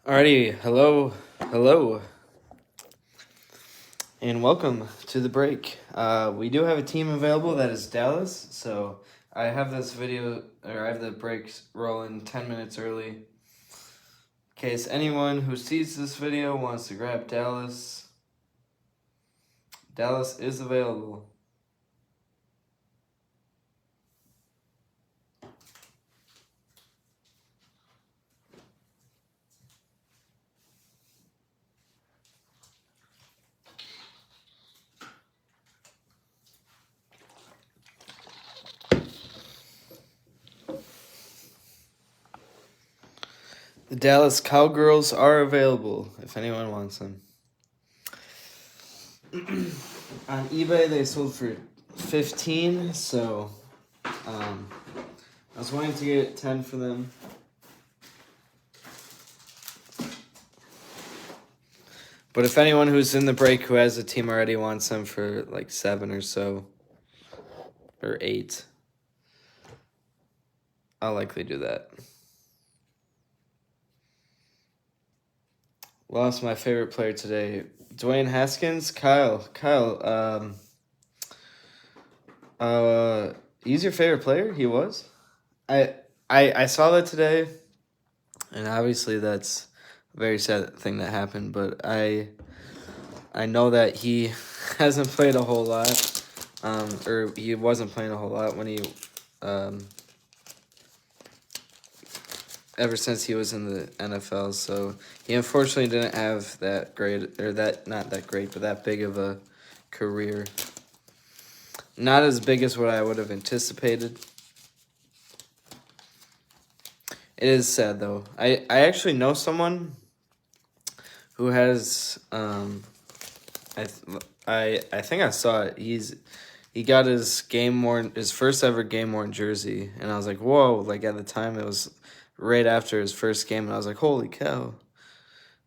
Alrighty, hello, and welcome to the break. We do have a team available that is Dallas, so I have I have the breaks rolling 10 minutes early. In case anyone who sees this video wants to grab Dallas, Dallas is available. The Dallas Cowgirls are available if anyone wants them. On eBay, they sold for 15, so I was wanting to get 10 for them. But if anyone who's in the break who has a team already wants them for like 7 or so, or 8, I'll likely do that. Lost my favorite player today, Dwayne Haskins. Kyle, he's your favorite player? He was? I saw that today, and obviously that's a very sad thing that happened, but I know that he hasn't played a whole lot, or he wasn't playing a whole lot when he, ever since he was in the NFL, so he unfortunately didn't have that great, or that, not that great, but that big of a career. Not as big as what I would have anticipated. It is sad, though. I actually know someone who has, I think I saw it. He got his first ever game worn jersey, and I was like, whoa! Like at the time, it was right after his first game, and I was like, holy cow,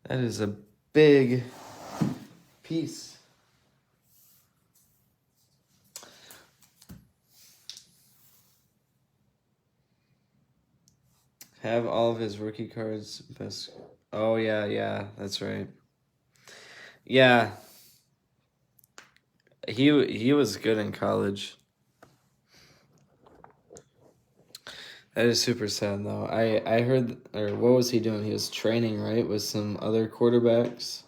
that is a big piece. Have all of his rookie cards best. Oh yeah, that's right. Yeah, he was good in college. That is super sad though. I heard, or what was he doing? He was training, right, with some other quarterbacks.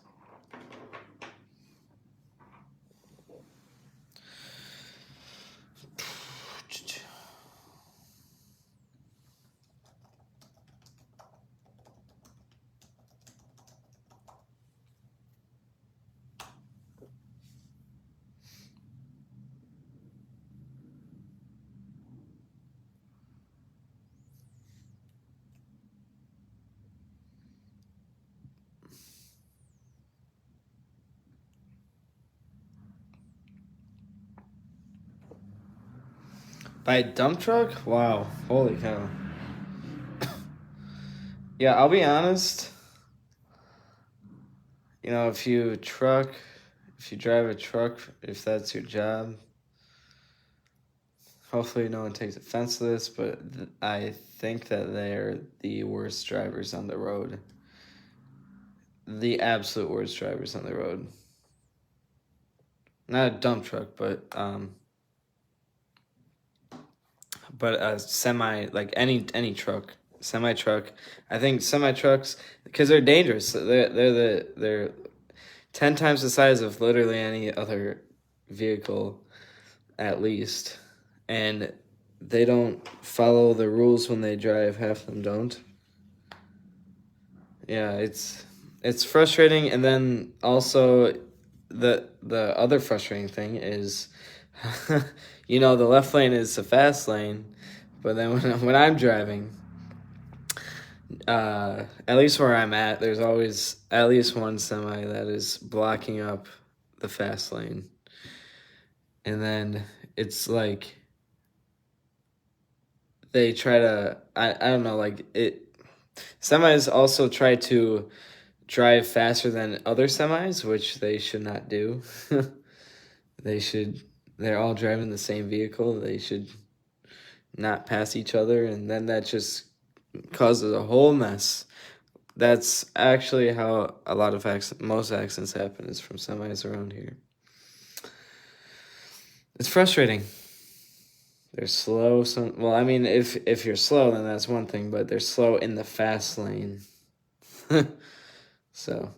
By a dump truck? Wow. Holy cow. Yeah, I'll be honest. You know, if you drive a truck, if that's your job, hopefully no one takes offense to this, but I think that they're the worst drivers on the road. The absolute worst drivers on the road. Not a dump truck, but a semi, like any truck, semi truck. I think semi trucks, because they're dangerous. They're 10 times the size of literally any other vehicle, at least, and they don't follow the rules when they drive. Half of them don't. Yeah, it's frustrating, and then also the other frustrating thing is, you know, the left lane is a fast lane, but then when I'm driving, at least where I'm at, there's always at least one semi that is blocking up the fast lane, and then it's like they try to, I don't know, like it. Semis also try to drive faster than other semis, which they should not do. They're all driving the same vehicle. They should not pass each other, and then that just causes a whole mess. That's actually how a lot of most accidents happen is from semis around here. It's frustrating. They're slow. Well, I mean, if you're slow, then that's one thing, but they're slow in the fast lane. So,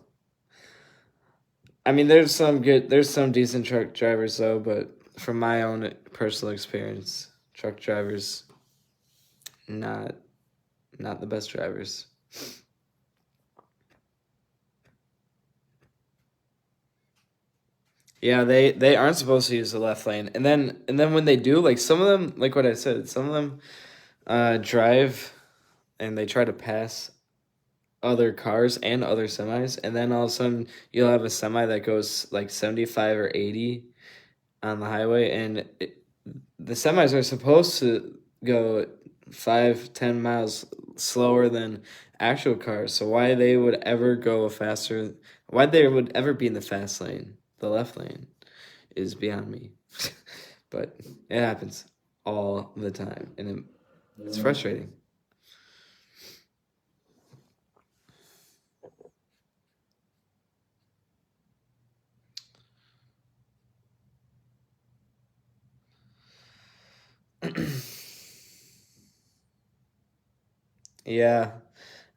I mean, there's some decent truck drivers though, but from my own personal experience, truck drivers not the best drivers. Yeah, they aren't supposed to use the left lane, and then when they do, like some of them, like what I said, some of them drive and they try to pass other cars and other semis, and then all of a sudden you'll have a semi that goes like 75 or 80 on the highway, and the semis are supposed to go 5-10 miles slower than actual cars. So why they would ever go faster, why they would ever be in the fast lane, the left lane, is beyond me. But it happens all the time, and it's frustrating. Yeah.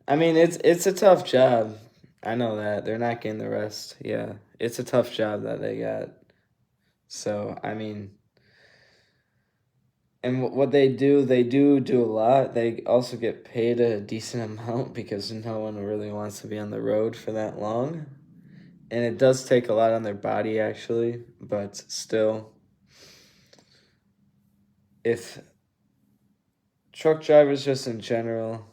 I mean, it's a tough job. I know that. They're not getting the rest. Yeah. It's a tough job that they got. So, I mean, and what they do a lot. They also get paid a decent amount because no one really wants to be on the road for that long. And it does take a lot on their body, actually. But still, if truck drivers just in general.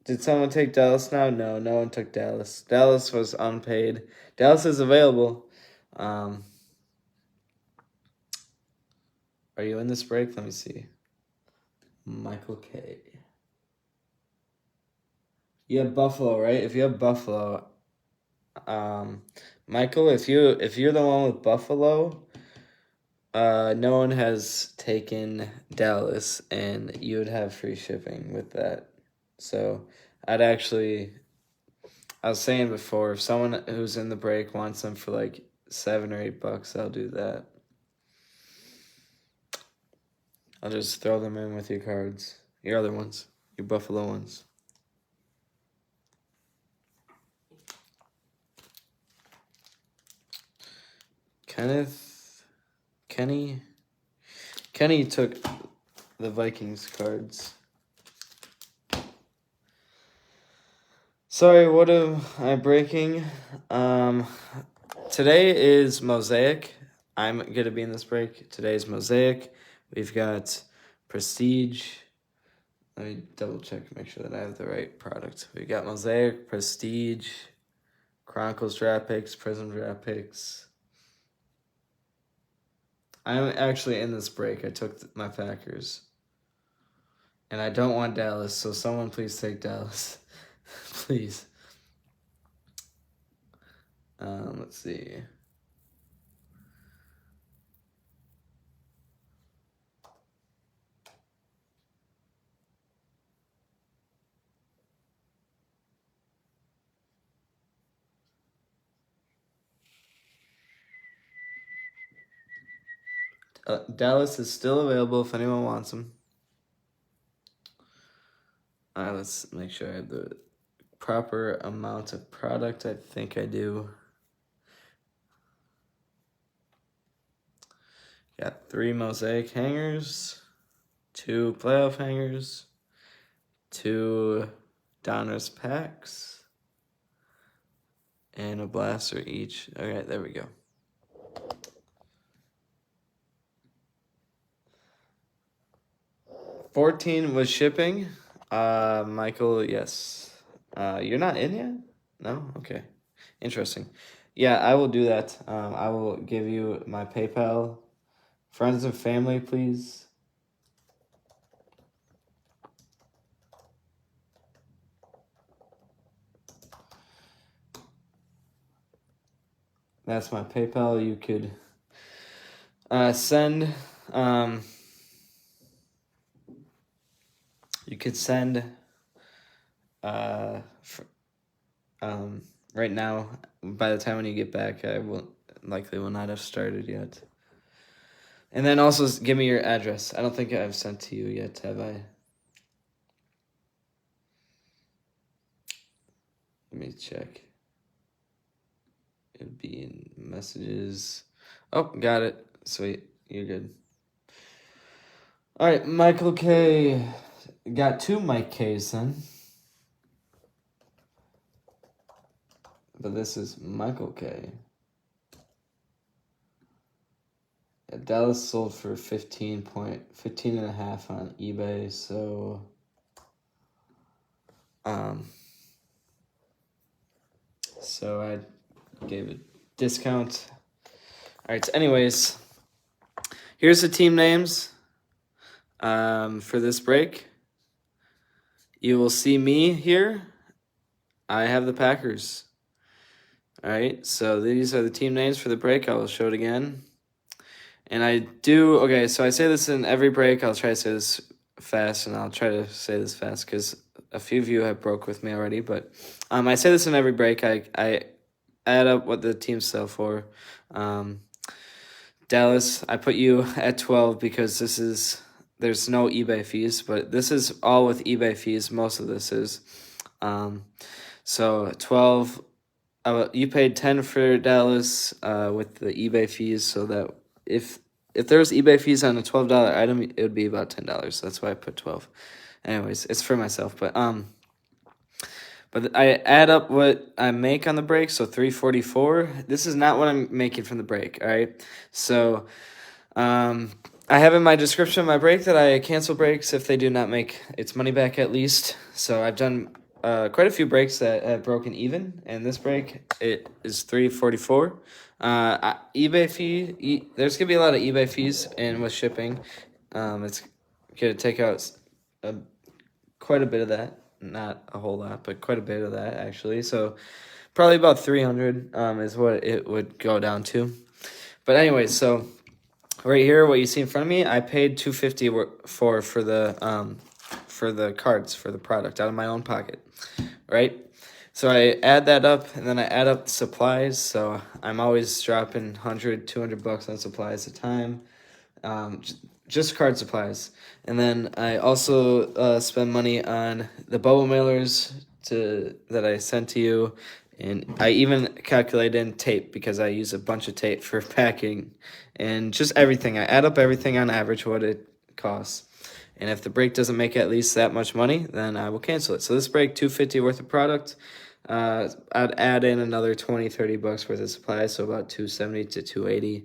Did someone take Dallas now? No, no one took Dallas. Dallas was unpaid. Dallas is available. Are you in this break? Let me see. Michael K. You have Buffalo, right? If you have Buffalo, Michael, if you're the one with Buffalo, no one has taken Dallas, and you would have free shipping with that. So I'd actually, I was saying before, if someone who's in the break wants them for like $7 or $8, I'll do that. I'll just throw them in with your cards. Your other ones. Your Buffalo ones. Kenny took the Vikings cards. Sorry, what am I breaking? Today is Mosaic. I'm gonna be in this break. Today's Mosaic. We've got Prestige. Let me double check, make sure that I have the right product. We got Mosaic, Prestige, Chronicles draft picks, Prism draft picks. I'm actually in this break. I took my Packers. And I don't want Dallas, so someone please take Dallas. Please. Let's see. Dallas is still available if anyone wants them. Let's make sure I have the proper amount of product. I think I do. Got 3 Mosaic hangers, 2 playoff hangers, 2 Donruss packs, and a blaster each. Okay, there we go. $14 was shipping. Michael, yes. You're not in yet? No? Okay. Interesting. Yeah, I will do that. I will give you my PayPal. Friends and family, please. That's my PayPal. You could send. You could send. right now, by the time when you get back, I will not have started yet. And then also give me your address. I don't think I've sent to you yet, have I? Let me check. It'd be in messages. Oh, got it. Sweet. You're good. All right, Michael K. Got 2 Mike K's then. But this is Michael K. Dallas sold for 15 and a half on eBay, so so I gave a discount. All right, so anyways, here's the team names for this break. You will see me here. I have the Packers. All right, so these are the team names for the break. I will show it again. And okay, so I say this in every break. I'll try to say this fast, and I'll try to say this fast because a few of you have broke with me already. But I say this in every break. I add up what the teams sell for. Dallas, I put you at 12 because there's no eBay fees, but this is all with eBay fees. Most of this is. So 12, you paid 10 for Dallas with the eBay fees, so that if there's eBay fees on a $12 item, it would be about $10. So that's why I put 12. Anyways, it's for myself, but I add up what I make on the break, so $344. This is not what I'm making from the break, all right? So I have in my description of my break that I cancel breaks if they do not make its money back at least. So I've done quite a few breaks that have broken even, and this break, it is $344. eBay fee, there's going to be a lot of eBay fees, and with shipping, it's going to take out quite a bit of that. Not a whole lot, but quite a bit of that, actually. So probably about 300 is what it would go down to. But anyways, so right here, what you see in front of me, I paid $250 for the cards for the product out of my own pocket, right? So I add that up, and then I add up the supplies. So I'm always dropping $100, $200 on supplies at a time, just card supplies. And then I also spend money on the bubble mailers that I sent to you. And I even calculate in tape because I use a bunch of tape for packing and just everything. I add up everything on average, what it costs. And if the break doesn't make at least that much money, then I will cancel it. So this break, $250 worth of product. I'd add in another $20-$30 worth of supplies, so about $270 to $280.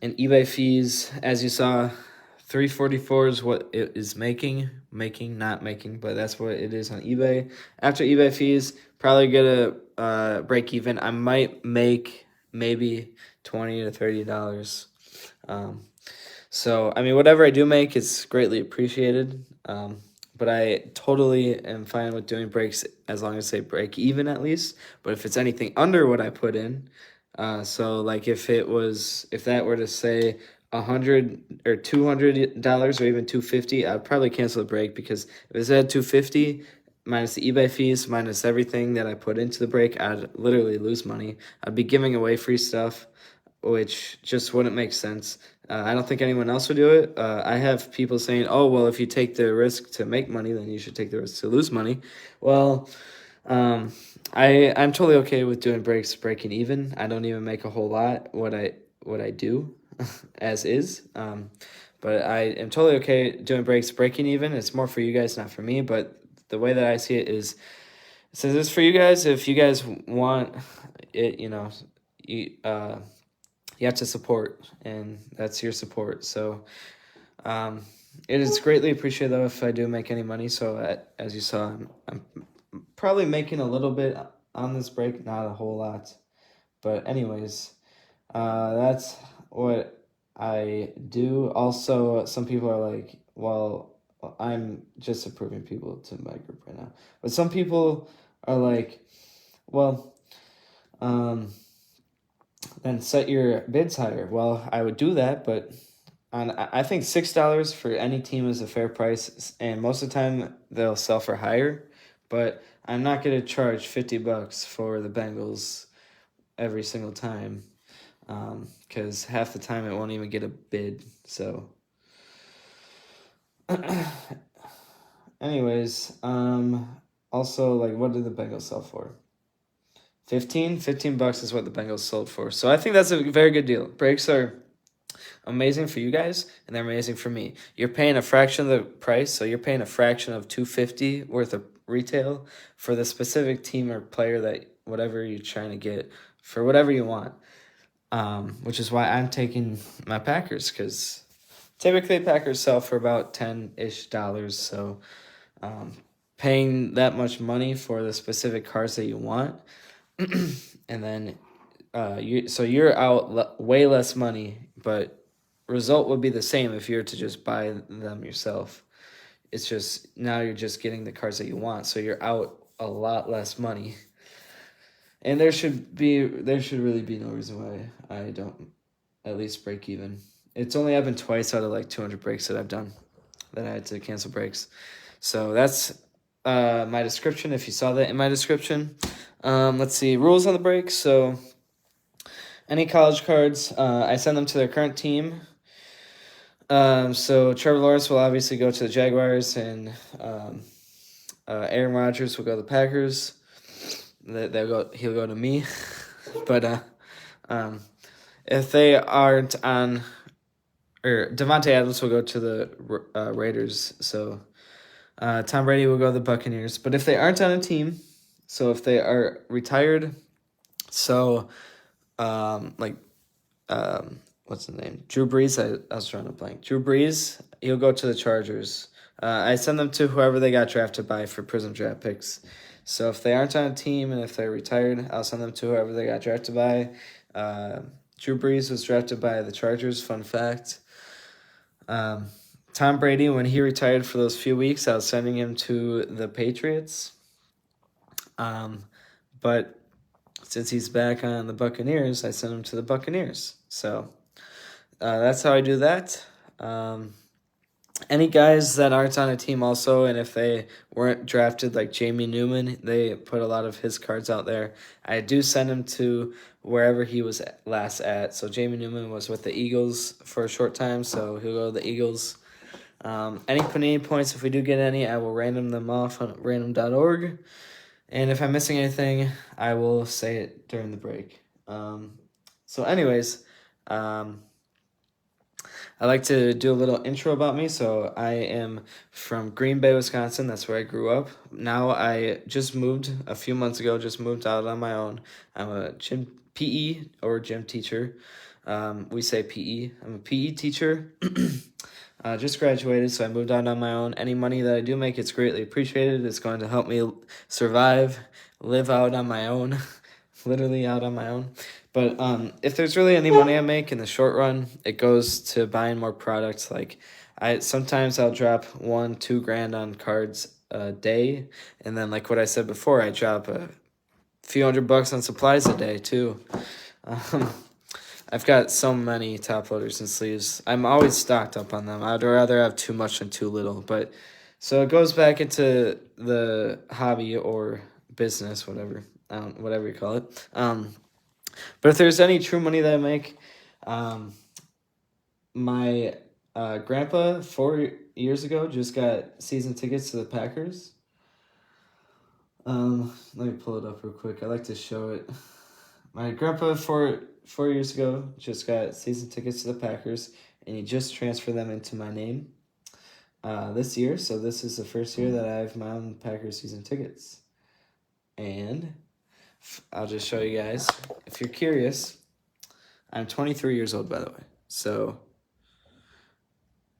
And eBay fees, as you saw, $344 is what it is not making, but that's what it is on eBay. After eBay fees, probably get a break even. I might make maybe $20 to $30. So I mean, whatever I do make is greatly appreciated. But I totally am fine with doing breaks as long as they break even at least. But if it's anything under what I put in, so like if that were to say $100 or $200 or even $250, I'd probably cancel the break, because if it's at $250 minus the eBay fees minus everything that I put into the break, I'd literally lose money. I'd be giving away free stuff, which just wouldn't make sense. I don't think anyone else would do it. I have people saying, oh, well, if you take the risk to make money, then you should take the risk to lose money. Well, I'm totally okay with doing breaking even. I don't even make a whole lot what I do as is. But I am totally okay doing breaking even. It's more for you guys, not for me. But the way that I see it is, so this is for you guys. If you guys want it, you have to support, and that's your support. So it is greatly appreciated, though, if I do make any money. So as you saw, I'm probably making a little bit on this break, not a whole lot. But anyways, that's what I do. Also, some people are like, well, I'm just approving people to my group right now. But some people are like, well, then set your bids higher. Well, I would do that, but I think $6 for any team is a fair price, and most of the time they'll sell for higher. But I'm not gonna charge $50 for the Bengals every single time, because half the time it won't even get a bid. So, anyways, also like what did the Bengals sell for? 15 bucks is what the Bengals sold for. So I think that's a very good deal. Breaks are amazing for you guys, and they're amazing for me. You're paying a fraction of the price, so you're paying a fraction of $250 worth of retail for the specific team or player that whatever you're trying to get for whatever you want. Which is why I'm taking my Packers, because typically Packers sell for about $10-ish. So paying that much money for the specific cards that you want, and then you're out way less money, but result would be the same if you were to just buy them yourself. It's just now you're just getting the cards that you want, so you're out a lot less money. And there should really be no reason why I don't at least break even. It's only happened twice out of like 200 breaks that I've done that I had to cancel breaks. So that's my description, if you saw that in my description. Let's see, rules on the breaks. So any college cards, I send them to their current team. So Trevor Lawrence will obviously go to the Jaguars, and Aaron Rodgers will go to the Packers. He'll go to me. But if they aren't on, or Devontae Adams will go to the Raiders. So Tom Brady will go to the Buccaneers. But if they aren't on a team, so if they are retired, so what's the name? Drew Brees. I was trying to blank. Drew Brees, he'll go to the Chargers. I send them to whoever they got drafted by for Prism draft picks. So if they aren't on a team and if they're retired, I'll send them to whoever they got drafted by. Drew Brees was drafted by the Chargers. Fun fact. Tom Brady, when he retired for those few weeks, I was sending him to the Patriots. But since he's back on the Buccaneers, I sent him to the Buccaneers. So that's how I do that. Any guys that aren't on a team also, and if they weren't drafted, like Jamie Newman, they put a lot of his cards out there. I do send him to wherever he was last at. So Jamie Newman was with the Eagles for a short time, so he'll go to the Eagles. Any Panini points, if we do get any, I will random them off on random.org. And if I'm missing anything, I will say it during the break. So anyways, I like to do a little intro about me. So I am from Green Bay, Wisconsin. That's where I grew up. Now I just moved a few months ago, out on my own. I'm a PE or gym teacher. We say PE. I'm a PE teacher. Just graduated, so I moved out on my own. Any money that I do make, it's greatly appreciated. It's going to help me survive, live out on my own, literally out on my own. But if there's really any money I make in the short run, it goes to buying more products. Like sometimes I'll drop $1-2 grand on cards a day, and then like what I said before, I drop a few $100 on supplies a day too. I've got so many top loaders and sleeves. I'm always stocked up on them. I'd rather have too much than too little. But so it goes back into the hobby or business, whatever you call it. But if there's any true money that I make, my grandpa 4 years ago just got season tickets to the Packers. Let me pull it up real quick. I like to show it. My grandpa 4 years ago just got season tickets to the Packers, and he just transferred them into my name this year. So this is the first year that I have my own Packers season tickets. And I'll just show you guys. If you're curious, I'm 23 years old, by the way. So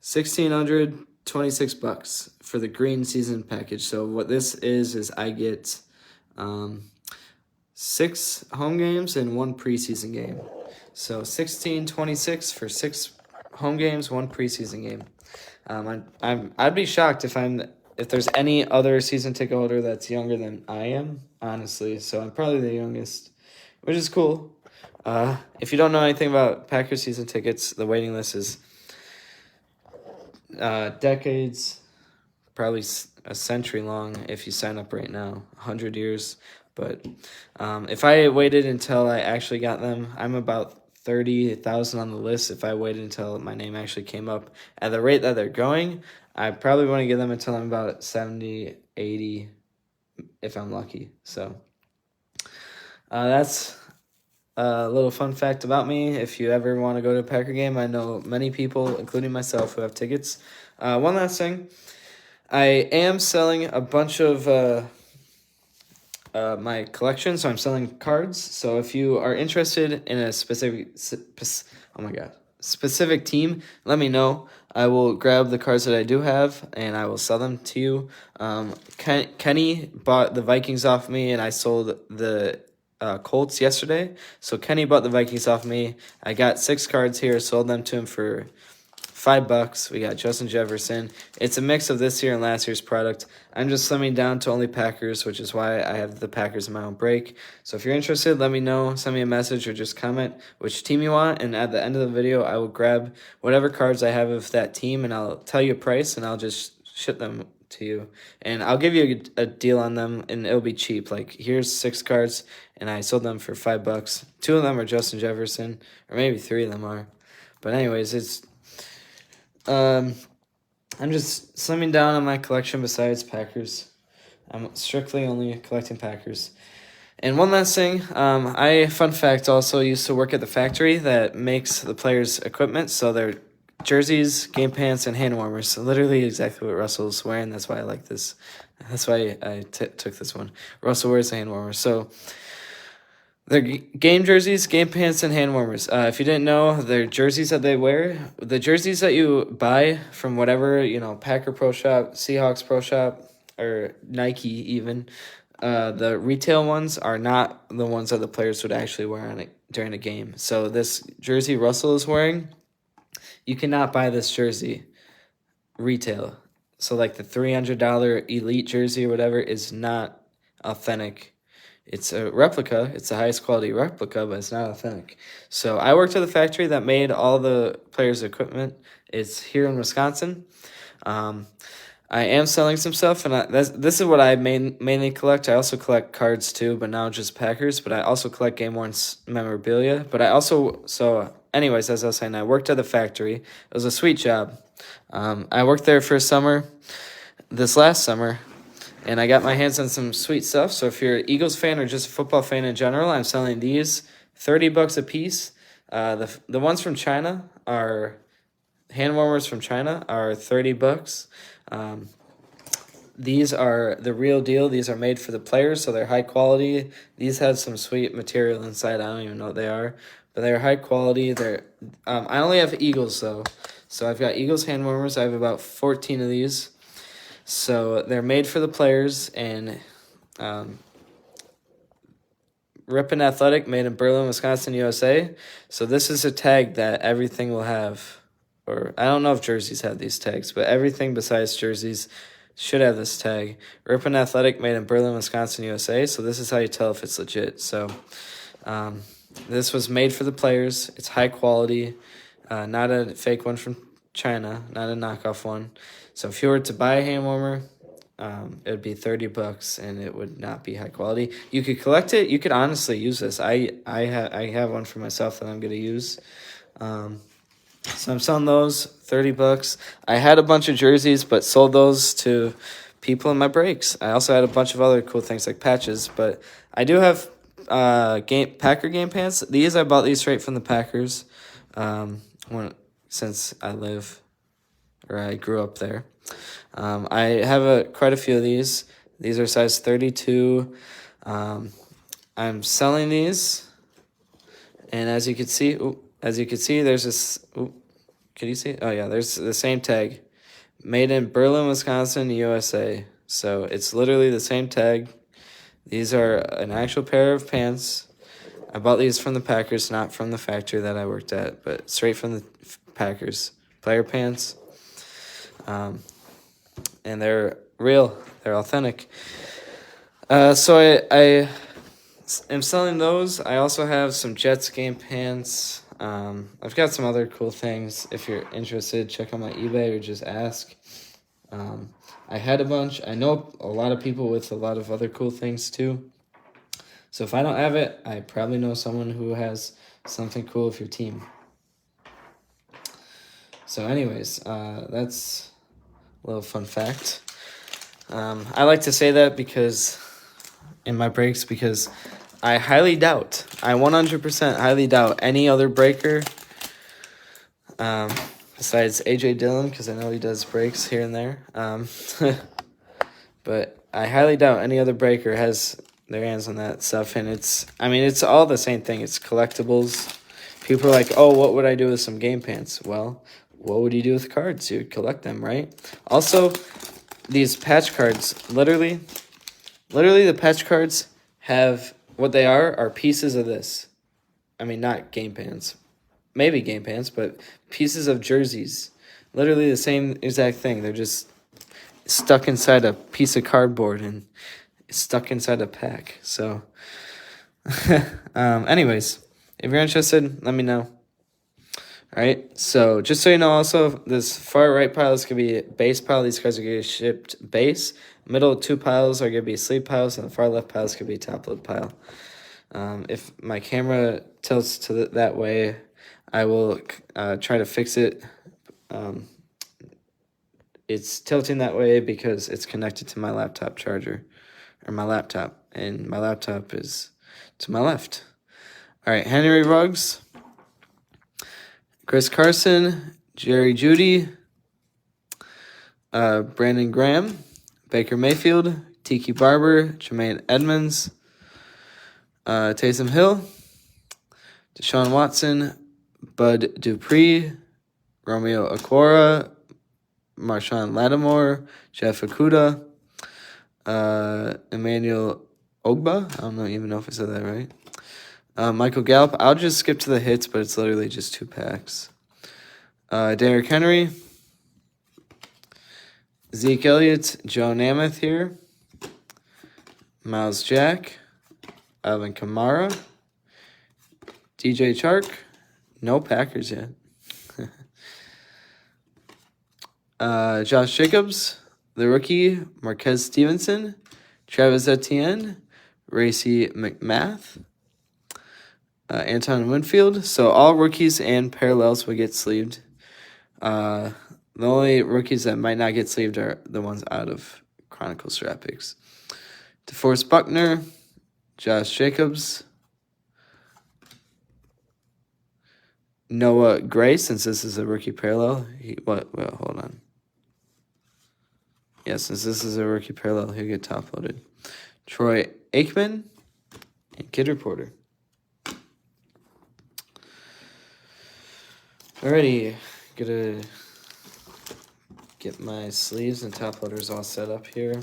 $1,626 for the green season package. So what this is I get 6 home games and 1 preseason game. So $1,626 for 6 home games, 1 preseason game. I'd be shocked if there's any other season ticket holder that's younger than I am, honestly. So I'm probably the youngest, which is cool. If you don't know anything about Packers season tickets, the waiting list is decades, probably a century long if you sign up right now, 100 years. But if I waited until I actually got them, I'm about 30,000 on the list. If I waited until my name actually came up at the rate that they're going, I probably want to get them until I'm about 70, 80, if I'm lucky. So that's a little fun fact about me. If you ever want to go to a Packer game, I know many people, including myself, who have tickets. One last thing. I am selling a bunch of my collection, so I'm selling cards. So if you are interested in a specific team, let me know. I will grab the cards that I do have, and I will sell them to you. Kenny bought the Vikings off me, and I sold the Colts yesterday. So Kenny bought the Vikings off me. I got 6 cards here, sold them to him for $5. We got Justin Jefferson. It's a mix of this year and last year's product. I'm just slimming down to only Packers, which is why I have the Packers in my own break. So if you're interested, let me know. Send me a message or just comment which team you want. And at the end of the video, I will grab whatever cards I have of that team, and I'll tell you a price, and I'll just ship them to you. And I'll give you a deal on them, and it'll be cheap. Like, here's 6 cards, and I sold them for $5. 2 of them are Justin Jefferson, or maybe 3 of them are. But anyways, I'm just slimming down on my collection besides Packers. I'm strictly only collecting Packers. And one last thing, fun fact, also used to work at the factory that makes the players' equipment. So their jerseys, game pants, and hand warmers. So literally exactly what Russell's wearing. That's why I like this. That's why I took this one. Russell wears a hand warmer. So they're game jerseys, game pants, and hand warmers. If you didn't know, they're jerseys that they wear. The jerseys that you buy from whatever, Packer Pro Shop, Seahawks Pro Shop, or Nike even, the retail ones are not the ones that the players would actually wear on it during a game. So this jersey Russell is wearing, you cannot buy this jersey retail. So like the $300 Elite jersey or whatever is not authentic. It's a replica. It's the highest quality replica, but it's not authentic. So I worked at the factory that made all the players' equipment. It's here in Wisconsin. I am selling some stuff, and this is what I mainly collect. I also collect cards too, but now just Packers. But I also collect game worn memorabilia. But I also, anyways, as I was saying, I worked at the factory. It was a sweet job. I worked there for a summer, this last summer, and I got my hands on some sweet stuff. So if you're an Eagles fan or just a football fan in general, I'm selling these $30 a piece. The ones from China are hand warmers from China are $30. These are the real deal. These are made for the players, so they're high quality. These have some sweet material inside. I don't even know what they are, but they're high quality. I only have Eagles though, so I've got Eagles hand warmers. I have about 14 of these. So they're made for the players, and Ripon Athletic, made in Berlin, Wisconsin, USA. So this is a tag that everything will have. Or I don't know if jerseys have these tags, but everything besides jerseys should have this tag. Ripon Athletic, made in Berlin, Wisconsin, USA. So this is how you tell if it's legit. So this was made for the players. It's high quality, not a fake one from China, not a knockoff one. So if you were to buy a hand warmer, it would be $30, and it would not be high quality. You could collect it. You could honestly use this. I have one for myself that I'm gonna use. So I'm selling those $30. I had a bunch of jerseys, but sold those to people in my breaks. I also had a bunch of other cool things like patches, but I do have Packer game pants. These I bought these straight from the Packers. Since I grew up there. I have quite a few of these. These are size 32. I'm selling these, and as you can see, there's this. Can you see? Oh yeah, there's the same tag, made in Berlin, Wisconsin, USA. So it's literally the same tag. These are an actual pair of pants. I bought these from the Packers, not from the factory that I worked at, but straight from the Packers. Player pants. And they're real. They're authentic. So I am selling those. I also have some Jets game pants. I've got some other cool things. If you're interested, check out my eBay or just ask. I had a bunch. I know a lot of people with a lot of other cool things too. So if I don't have it, I probably know someone who has something cool with your team. So anyways, that's a little fun fact. I like to say that because in my breaks, because I highly doubt, I 100% highly doubt any other breaker besides AJ Dillon, because I know he does breaks here and there. But I highly doubt any other breaker has their hands on that stuff. And it's all the same thing. It's collectibles. People are like, oh, what would I do with some game pants? Well, what would you do with cards? You would collect them, right? Also, these patch cards, literally the patch cards have, what they are pieces of this. I mean, not game pants. Maybe game pants, but pieces of jerseys. Literally the same exact thing. They're just stuck inside a piece of cardboard and stuck inside a pack. So, anyways, if you're interested, let me know. All right, so just so you know, also, this far right pile is going to be base pile. These cards are going to get shipped base. Middle two piles are going to be sleeve piles, and the far left pile is going to be top load pile. If my camera tilts to that way, I will try to fix it. It's tilting that way because it's connected to my laptop charger, or my laptop, and my laptop is to my left. All right, Henry Ruggs, Chris Carson, Jerry Jeudy, Brandon Graham, Baker Mayfield, Tiki Barber, Jermaine Edmonds, Taysom Hill, Deshaun Watson, Bud Dupree, Romeo Okwara, Marshawn Lattimore, Jeff Okudah, Emmanuel Ogba. I don't even know if I said that right. Michael Gallup. I'll just skip to the hits, but it's literally just 2 packs. Derrick Henry, Zeke Elliott, Joe Namath here, Miles Jack, Alvin Kamara, DJ Chark. No Packers yet. Josh Jacobs, the rookie, Marquez Stevenson, Travis Etienne, Racy McMath, Anton Winfield. So all rookies and parallels will get sleeved. The only rookies that might not get sleeved are the ones out of Chronicles Draft Picks. DeForest Buckner, Josh Jacobs, Noah Gray, since this is a rookie parallel. Hold on. Yeah, since this is a rookie parallel, he'll get top loaded. Troy Aikman and Kid Reporter. Alrighty, gonna get my sleeves and top loaders all set up here.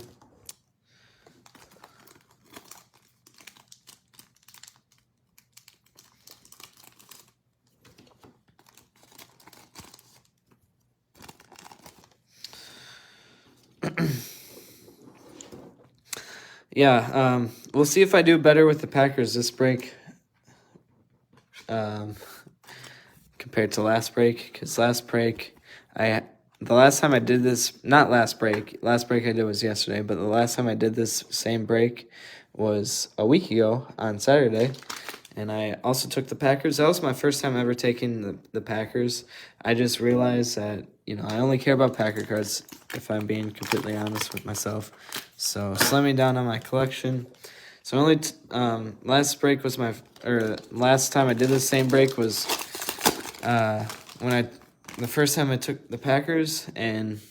Yeah, we'll see if I do better with the Packers this break compared to last break. Because last break, the last time I did this, not last break I did was yesterday, but the last time I did this same break was a week ago on Saturday. And I also took the Packers. That was my first time ever taking the Packers. I just realized that, I only care about Packer cards, if I'm being completely honest with myself. So, slimming down on my collection. So, last time I did the same break was the first time I took the Packers, and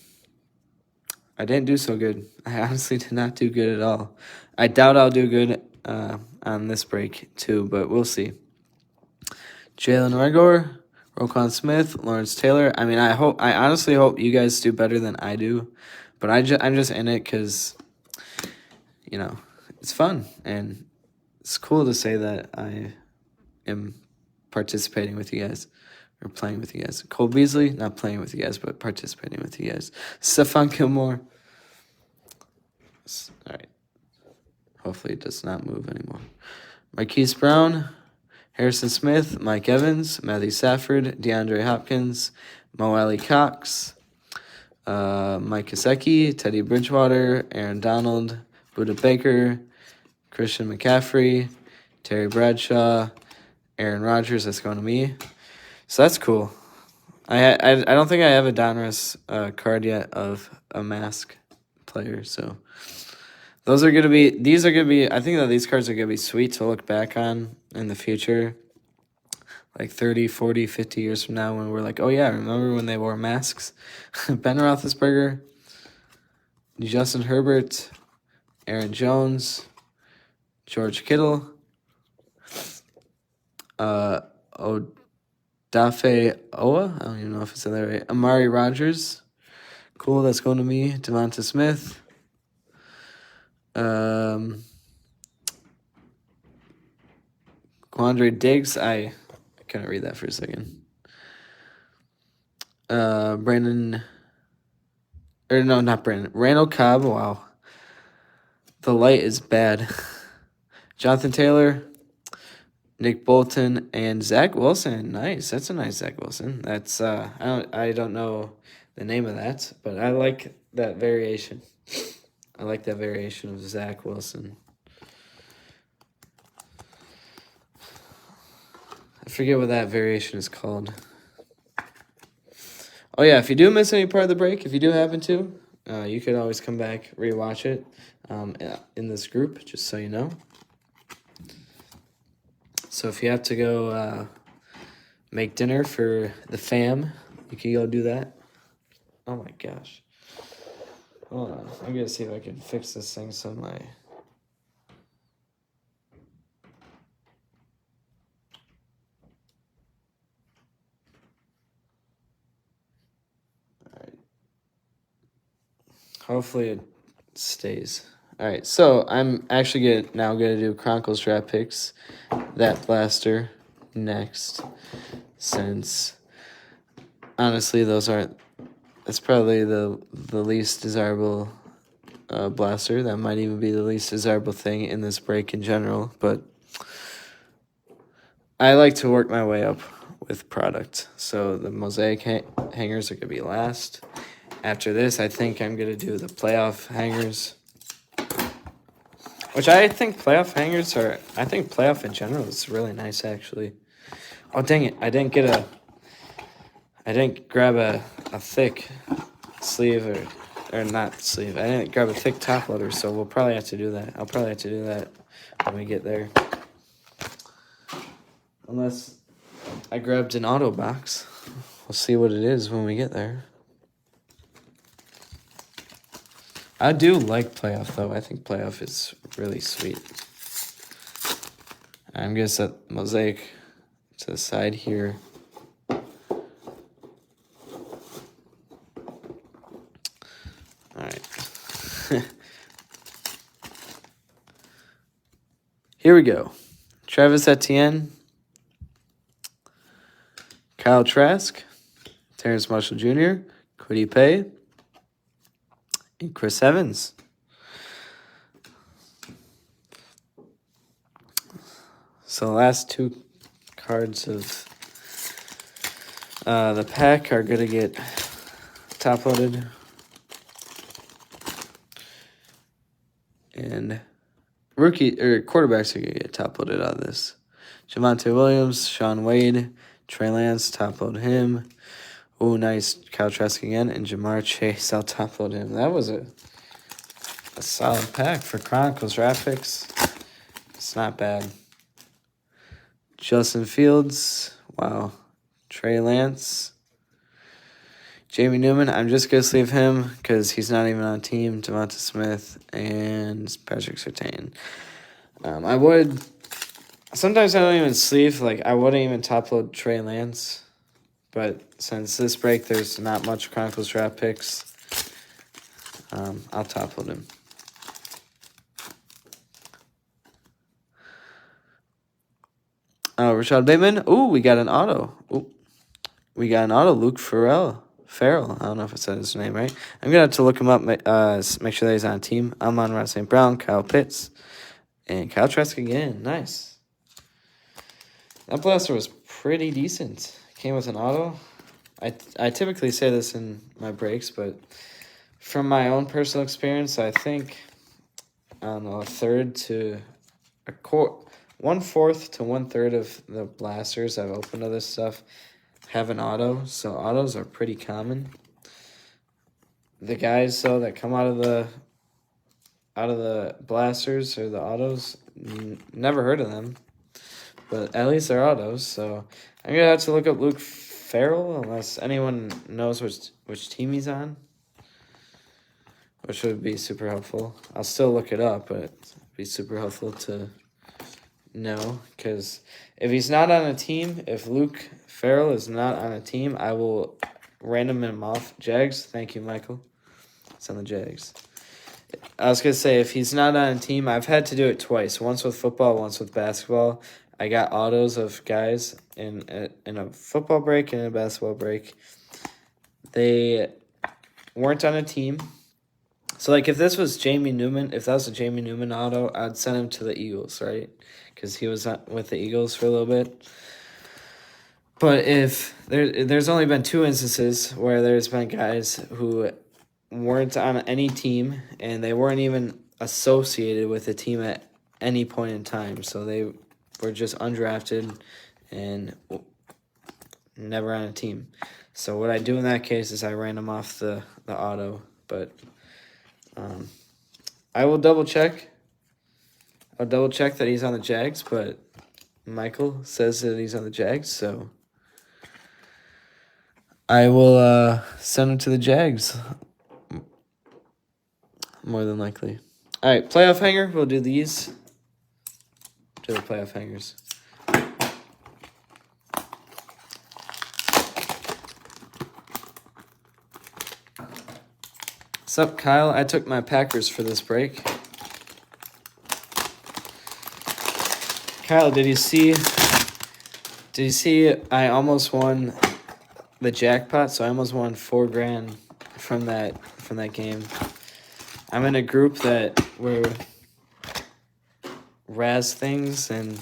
I didn't do so good. I honestly did not do good at all. I doubt I'll do good on this break too, but we'll see. Jalen Reagor, Roquan Smith, Lawrence Taylor. I mean, I honestly hope you guys do better than I do, but I'm just in it because, it's fun, and it's cool to say that I am participating with you guys, or playing with you guys. Cole Beasley, not playing with you guys, but participating with you guys. Stephon Gilmore. All right. Hopefully it does not move anymore. Marquise Brown, Harrison Smith, Mike Evans, Matthew Stafford, DeAndre Hopkins, Mo Alley Cox, Mike Gesicki, Teddy Bridgewater, Aaron Donald, Buda Baker, Christian McCaffrey, Terry Bradshaw, Aaron Rodgers. That's going to me. So that's cool. I don't think I have a Donruss card yet of a mask player. So these are gonna be. I think that these cards are gonna be sweet to look back on in the future. Like 30, 40, 50 years from now when we're like, oh yeah, remember when they wore masks? Ben Roethlisberger, Justin Herbert, Aaron Jones, George Kittle, Odafe Owa, I don't even know if it's that right. Amari Rogers, cool, that's going to me. Devonta Smith, Quandre Diggs, I couldn't read that for a second. Randall Cobb, wow. The light is bad. Jonathan Taylor, Nick Bolton, and Zach Wilson. Nice. That's a nice Zach Wilson. That's I don't know the name of that, but I like that variation. I like that variation of Zach Wilson. I forget what that variation is called. Oh yeah, if you do miss any part of the break, if you do happen to, you could always come back, rewatch it in this group, just so you know. So if you have to go make dinner for the fam, you can go do that. Oh my gosh. Hold on. I'm going to see if I can fix this thing so my... Alright. Hopefully it stays. Alright, so I'm actually now going to do Chronicles draft picks. That blaster next. Since, honestly, that's probably the least desirable blaster. That might even be the least desirable thing in this break in general. But I like to work my way up with product. So the mosaic hangers are going to be last. After this, I think I'm going to do the playoff hangers. Which I think playoff hangers are... I think playoff in general is really nice, actually. Oh, dang it. I didn't grab a thick sleeve or not sleeve. I didn't grab a thick top loader, so we'll probably have to do that. I'll probably have to do that when we get there. Unless I grabbed an auto box. We'll see what it is when we get there. I do like playoff, though. I think playoff is really sweet. I'm going to set mosaic to the side here. Alright. Here we go. Travis Etienne, Kyle Trask, Terrence Marshall Jr., Kwity Paye, and Chris Evans. So the last two cards of the pack are going to get top-loaded. And quarterbacks are going to get top-loaded out of this. Javonte Williams, Sean Wade, Trey Lance, top-load him. Oh, nice. Kyle Trask again. And Jamar Chase, I'll top-load him. That was a solid pack for Chronicles draft picks. It's not bad. Justin Fields. Wow. Trey Lance. Jamie Newman. I'm just going to sleeve him because he's not even on team. Devonta Smith and Patrick Surtain. Sometimes I don't even sleeve. Like, I wouldn't even top-load Trey Lance. But since this break, there's not much Chronicles draft picks. I'll top-load him. Rashad Bateman. Ooh, we got an auto. Ooh, we got an auto. Luke Farrell. I don't know if I said his name right. I'm going to have to look him up, make sure that he's on a team. Amon-Ra St. Brown, Kyle Pitts, and Kyle Trask again. Nice. That blaster was pretty decent. Came with an auto. I typically say this in my breaks, but from my own personal experience, I think I don't know, a third to a quarter, 1/4 to 1/3 of the blasters I've opened of this stuff have an auto, so autos are pretty common. The guys though that come out of the blasters or the autos, never heard of them, but at least they're autos. So I'm gonna have to look up Luke Farrell unless anyone knows which team he's on, which would be super helpful. I'll still look it up, but it'd be super helpful to know, because if he's not on a team, if Luke Farrell is not on a team, I will random him off. Jags, thank you, Michael. It's on the Jags. I was going to say, if he's not on a team, I've had to do it twice. Once with football, once with basketball. I got autos of guys in a football break and a basketball break. They weren't on a team. So, like, if this was Jamie Newman, if that was a Jamie Newman auto, I'd send him to the Eagles, right? Because he was with the Eagles for a little bit. But if there's only been 2 instances where there's been guys who weren't on any team, and they weren't even associated with a team at any point in time. So they were just undrafted and never on a team. So what I do in that case is I ran them off the auto. But I will double check. I'll double check that he's on the Jags, but Michael says that he's on the Jags, so I will send him to the Jags. More than likely. All right, playoff hanger. We'll do these. Do the playoff hangers. What's up, Kyle? I took my Packers for this break. Kyle, did you see I almost won the jackpot? So I almost won $4,000 from that game. I'm in a group that were Raz things, and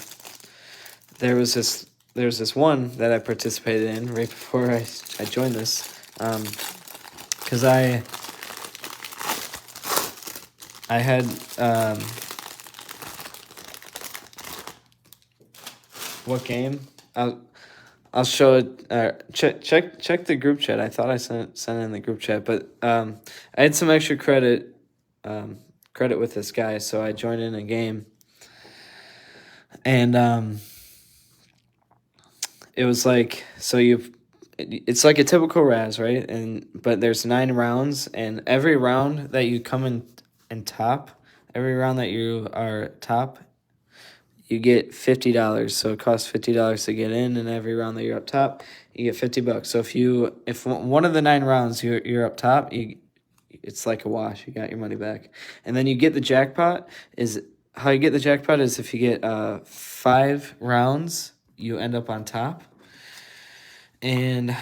there was this one that I participated in right before I joined this, because I had what game? I'll show it. Check the group chat. I thought I sent it in the group chat, but I had some extra credit with this guy, so I joined in a game, and it was like, so it's like a typical Raz, right? But there's 9 rounds, and every round that you come in and top, every round that you are top, you get $50. So it costs $50 to get in, and every round that you're up top, you get $50. So if one of the 9 rounds you're up top, it's like a wash. You got your money back. And then you get the jackpot. How you get the jackpot is if you get 5 rounds, you end up on top. And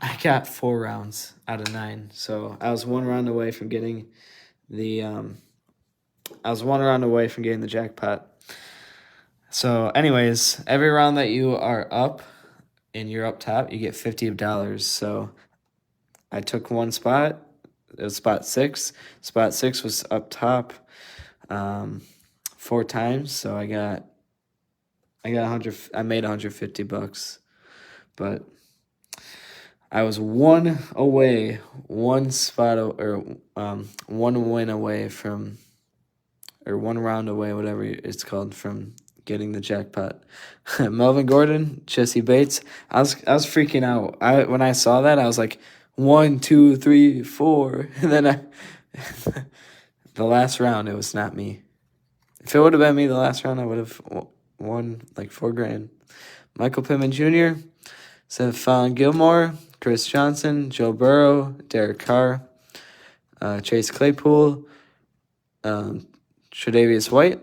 I got 4 rounds out of 9. So I was 1 round away from getting the jackpot. So anyways, every round that you are up and you're up top, you get $50. So I took one spot. It was spot 6. Spot 6 was up top 4 times. So I made $150, but I was 1 away, 1 spot or 1 win away from, or 1 round away, whatever it's called, from getting the jackpot. Melvin Gordon, Jesse Bates. I was freaking out. When I saw that, I was like, 1, 2, 3, 4, and then the last round, it was not me. If it would have been me the last round, I would have won like $4,000. Michael Pittman Jr., Stephon Gilmore, Chris Johnson, Joe Burrow, Derek Carr, Chase Claypool, Tre'Davious White,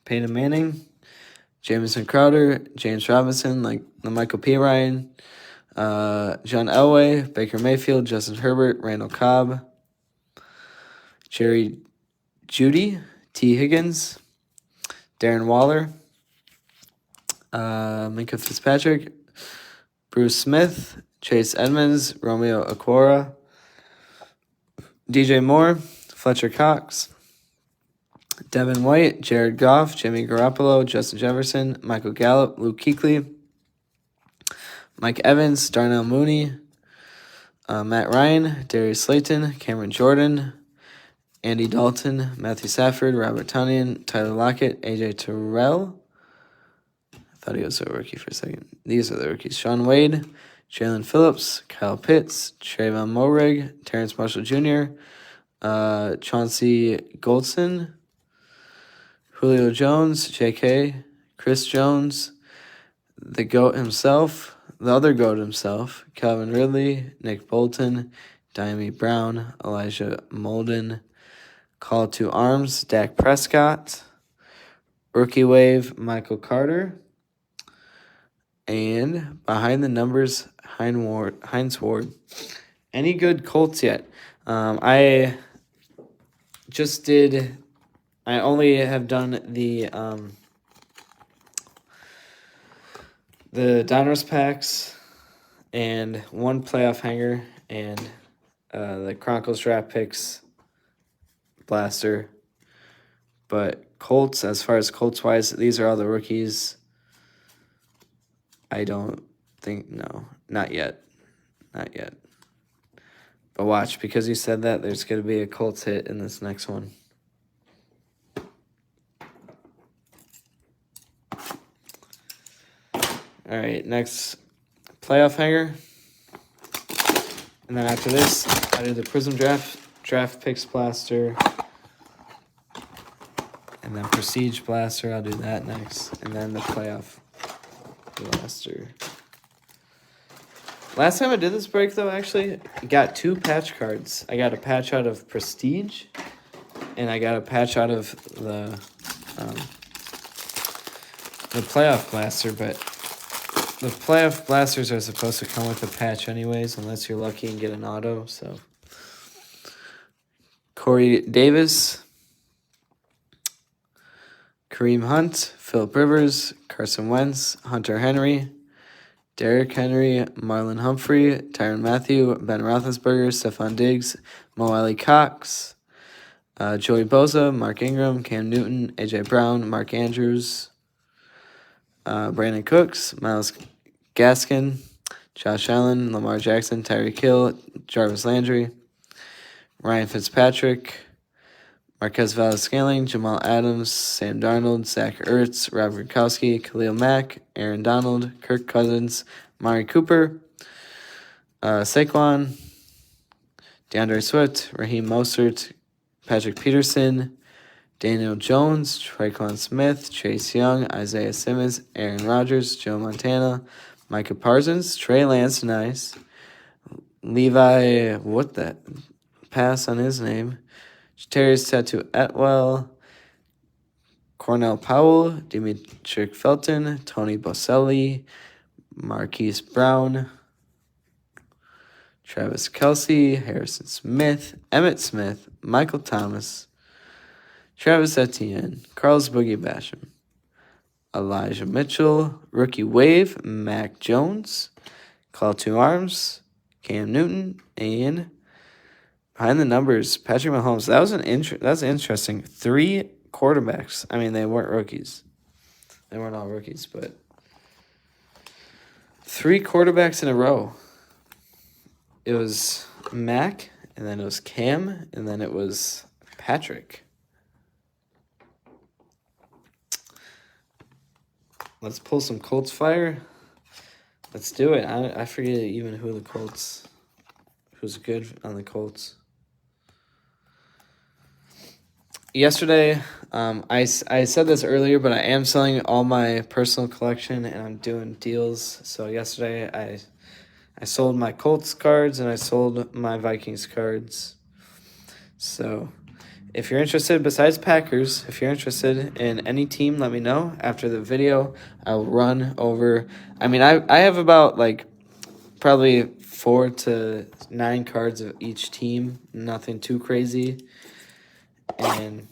Peyton Manning, Jamison Crowder, James Robinson, like the Michael P. Ryan, John Elway, Baker Mayfield, Justin Herbert, Randall Cobb, Jerry Jeudy, T. Higgins, Darren Waller, Minka Fitzpatrick, Bruce Smith, Chase Edmonds, Romeo Okwara, DJ Moore, Fletcher Cox, Devin White, Jared Goff, Jimmy Garoppolo, Justin Jefferson, Michael Gallup, Luke Kuechly, Mike Evans, Darnell Mooney, Matt Ryan, Darius Slayton, Cameron Jordan, Andy Dalton, Matthew Stafford, Robert Tonyan, Tyler Lockett, AJ Terrell. I thought he was a rookie for a second. These are the rookies. Sean Wade, Jalen Phillips, Kyle Pitts, Trayvon Moehrig, Terrence Marshall Jr., Chauncey Goldson, Julio Jones, JK, Chris Jones, the GOAT himself, the other GOAT himself, Calvin Ridley, Nick Bolton, Diami Brown, Elijah Molden, Call to Arms, Dak Prescott, Rookie Wave, Michael Carter, and behind the numbers, Hines Ward. Any good Colts yet? I only have done the Donruss packs and one playoff hanger and the Chronicles draft picks blaster. But Colts, as far as Colts wise, these are all the rookies. I don't think, no, not yet. Not yet. But watch, because you said that, there's going to be a Colts hit in this next one. All right, next playoff hanger. And then after this, I do the Prism draft picks blaster. And then Prestige blaster, I'll do that next. And then the playoff blaster. Last time I did this break, though, actually, I got 2 patch cards. I got a patch out of Prestige, and I got a patch out of the playoff blaster, but the playoff blasters are supposed to come with a patch anyways, unless you're lucky and get an auto, so. Corey Davis, Kareem Hunt, Phillip Rivers, Carson Wentz, Hunter Henry, Derrick Henry, Marlon Humphrey, Tyrann Mathieu, Ben Roethlisberger, Stephon Diggs, Mo Alley Cox, Joey Bosa, Mark Ingram, Cam Newton, AJ Brown, Mark Andrews, Brandon Cooks, Myles Gaskin, Josh Allen, Lamar Jackson, Tyreek Hill, Jarvis Landry, Ryan Fitzpatrick, Marquez Valdes-Scantling, Jamal Adams, Sam Darnold, Zach Ertz, Rob Gronkowski, Khalil Mack, Aaron Donald, Kirk Cousins, Mari Cooper, Saquon, DeAndre Swift, Raheem Mostert, Patrick Peterson, Daniel Jones, Traquan Smith, Chase Young, Isaiah Simmons, Aaron Rodgers, Joe Montana, Micah Parsons, Trey Lance, nice, Levi, what the pass on his name, Terriers Tattoo Atwell, Cornell Powell, Dimitri Felton, Tony Boselli, Marquise Brown, Travis Kelce, Harrison Smith, Emmitt Smith, Michael Thomas, Travis Etienne, Carlos Boogie Basham, Elijah Mitchell, Rookie Wave, Mac Jones, Call to Arms, Cam Newton, and behind the numbers, Patrick Mahomes. That's interesting. 3 quarterbacks. I mean, they weren't rookies. They weren't all rookies, but 3 quarterbacks in a row. It was Mac, and then it was Cam, and then it was Patrick. Let's pull some Colts fire. Let's do it. I forget even who's good on the Colts. Yesterday, I said this earlier, but I am selling all my personal collection, and I'm doing deals. So yesterday, I sold my Colts cards, and I sold my Vikings cards. So if you're interested, besides Packers, if you're interested in any team, let me know. After the video, I'll run over. I mean, I have about, probably 4 to 9 cards of each team. Nothing too crazy. And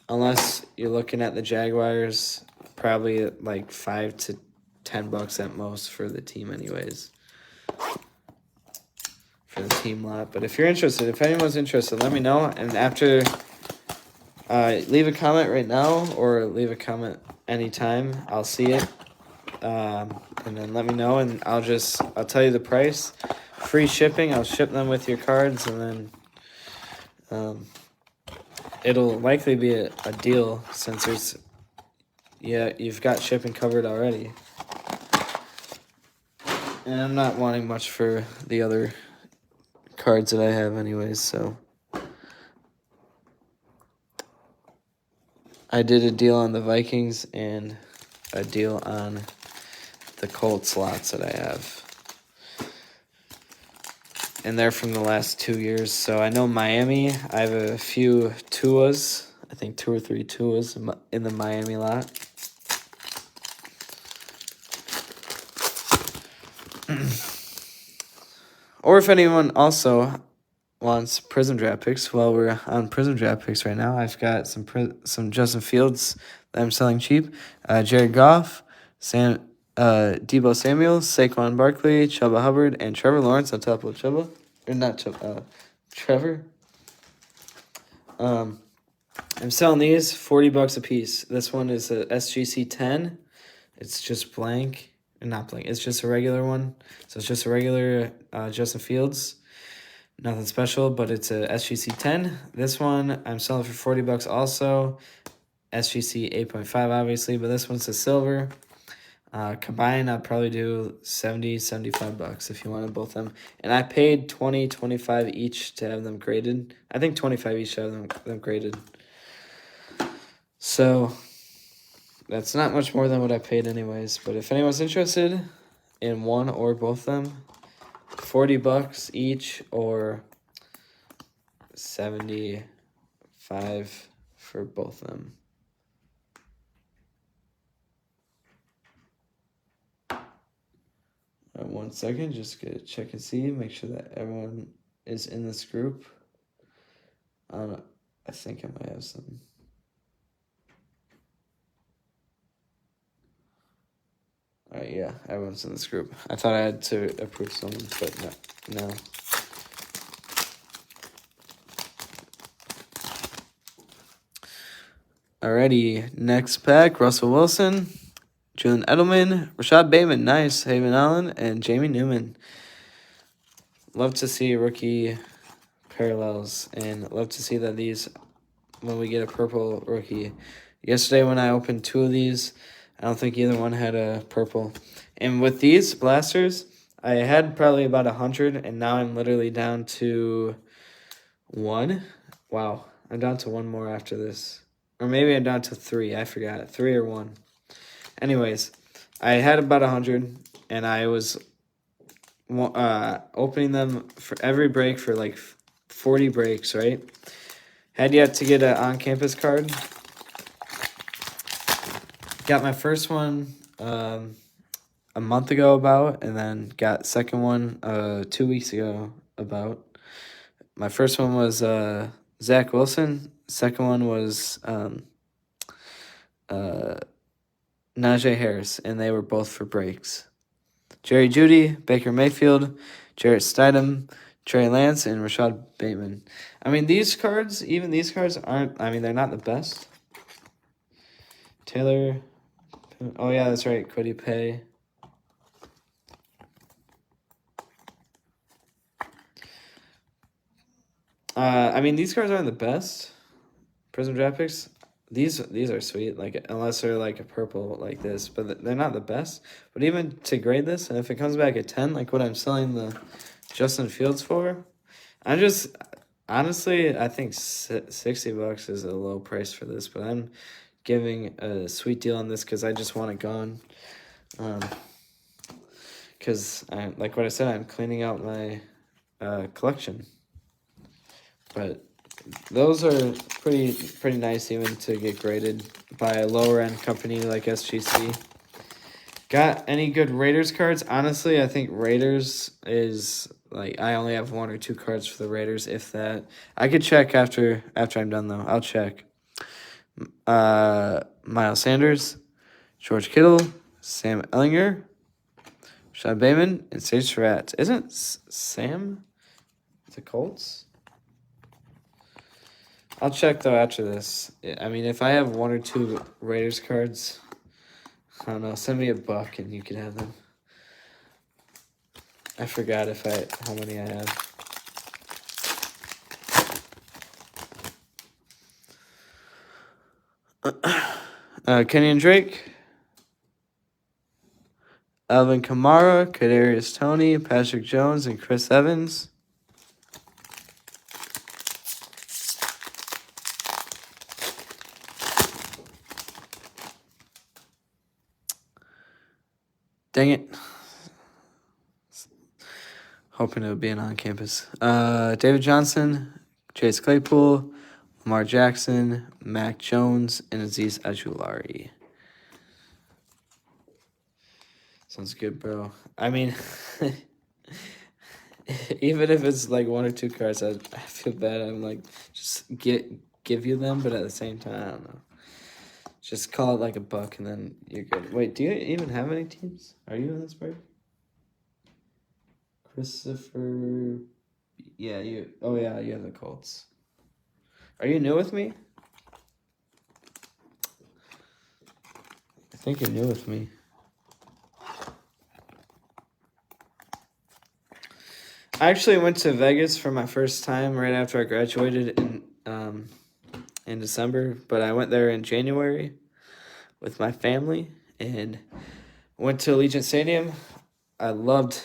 unless you're looking at the Jaguars, probably like $5 to $10 at most for the team anyways. For the team lot. But if you're interested, if anyone's interested, let me know. And after, leave a comment right now or leave a comment anytime. I'll see it. And then let me know, and I'll tell you the price. Free shipping. I'll ship them with your cards, and then it'll likely be a deal since you've got shipping covered already. And I'm not wanting much for the other cards that I have anyways, so I did a deal on the Vikings and a deal on the Colts lots that I have. And they're from the last 2 years. So I know Miami, I have a few Tuas. I think 2 or 3 Tuas in the Miami lot. Or if anyone also wants Prism Draft picks, well, we're on Prism Draft picks right now. I've got some Justin Fields that I'm selling cheap. Jared Goff, Deebo Samuel, Saquon Barkley, Chuba Hubbard, and Trevor Lawrence on top of Chuba. Or not Chuba, Trevor. I'm selling these $40 a piece. This one is a SGC 10. It's just blank. Not blank. It's just a regular one. So it's just a regular Justin Fields. Nothing special, but it's a SGC 10. This one I'm selling for $40 also. SGC 8.5 obviously, but this one's a silver. Combined, I'd probably do $75 if you wanted both of them. And I paid $25 each to have them graded. I think $25 each to have them graded. So that's not much more than what I paid anyways. But if anyone's interested in one or both of them, $40 each or $75 for both of them. One second, just gonna check and see, make sure that everyone is in this group. I think I might have some. All right, yeah, everyone's in this group. I thought I had to approve someone, but no. Alrighty, next pack, Russell Wilson, Julian Edelman, Rashad Bateman, nice, Haven Allen, and Jamie Newman. Love to see rookie parallels, and love to see that these, when we get a purple rookie. Yesterday when I opened 2 of these, I don't think either one had a purple. And with these blasters, I had probably about 100, and now I'm literally down to 1. Wow, I'm down to 1 more after this. Or maybe I'm down to 3, I forgot. 3 or 1. Anyways, I had about 100, and I was opening them for every break for like 40 breaks, right? Had yet to get an on-campus card. Got my first one a month ago about, and then got second one 2 weeks ago about. My first one was Zach Wilson. Second one was Najee Harris, and they were both for breaks. Jerry Jeudy, Baker Mayfield, Jarrett Stidham, Trey Lance, and Rashad Bateman. I mean, these cards aren't, I mean, they're not the best. Taylor, oh yeah, that's right, Cody Pay. I mean, these cards aren't the best. Prism Draft picks. These are sweet, like, unless they're like a purple like this, but they're not the best. But even to grade this, and if it comes back at 10, like what I'm selling the Justin Fields for, honestly, I think $60 is a low price for this, but I'm giving a sweet deal on this because I just want it gone. Because, like what I said, I'm cleaning out my collection. But those are pretty nice even to get graded by a lower end company like SGC. Got any good Raiders cards? Honestly, I think Raiders is like I only have 1 or 2 cards for the Raiders, if that. I could check after I'm done though. I'll check. Miles Sanders, George Kittle, Sam Ellinger, Rashad Bateman, and Sage Surratt. Isn't Sam the Colts? I'll check, though, after this. I mean, if I have 1 or 2 Raiders cards, I don't know, send me $1 and you can have them. I forgot how many I have. Kenyon Drake, Alvin Kamara, Kadarius Toney, Patrick Jones, and Chris Evans. Dang it. Hoping it would be an on-campus. David Johnson, Chase Claypool, Lamar Jackson, Mac Jones, and Azeez Ojulari. Sounds good, bro. I mean, even if it's like 1 or 2 cards, I feel bad. I'm like, just give you them, but at the same time, I don't know. Just call it like $1 and then you're good. Wait, do you even have any teams? Are you in this break? Christopher, yeah, you have the Colts. Are you new with me? I think you're new with me. I actually went to Vegas for my first time right after I graduated in December, but I went there in January with my family and went to Allegiant Stadium. I loved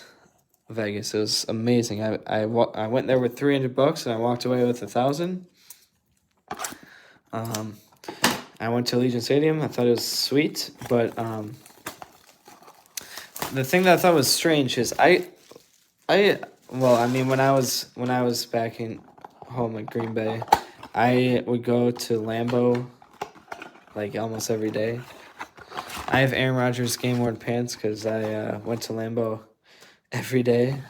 Vegas. It was amazing. I went there with $300 and I walked away with $1,000. I went to Allegiant Stadium. I thought it was sweet, but the thing that I thought was strange is when I was back in home in Green Bay, I would go to Lambeau like almost every day. I have Aaron Rodgers game worn pants because I went to Lambeau every day,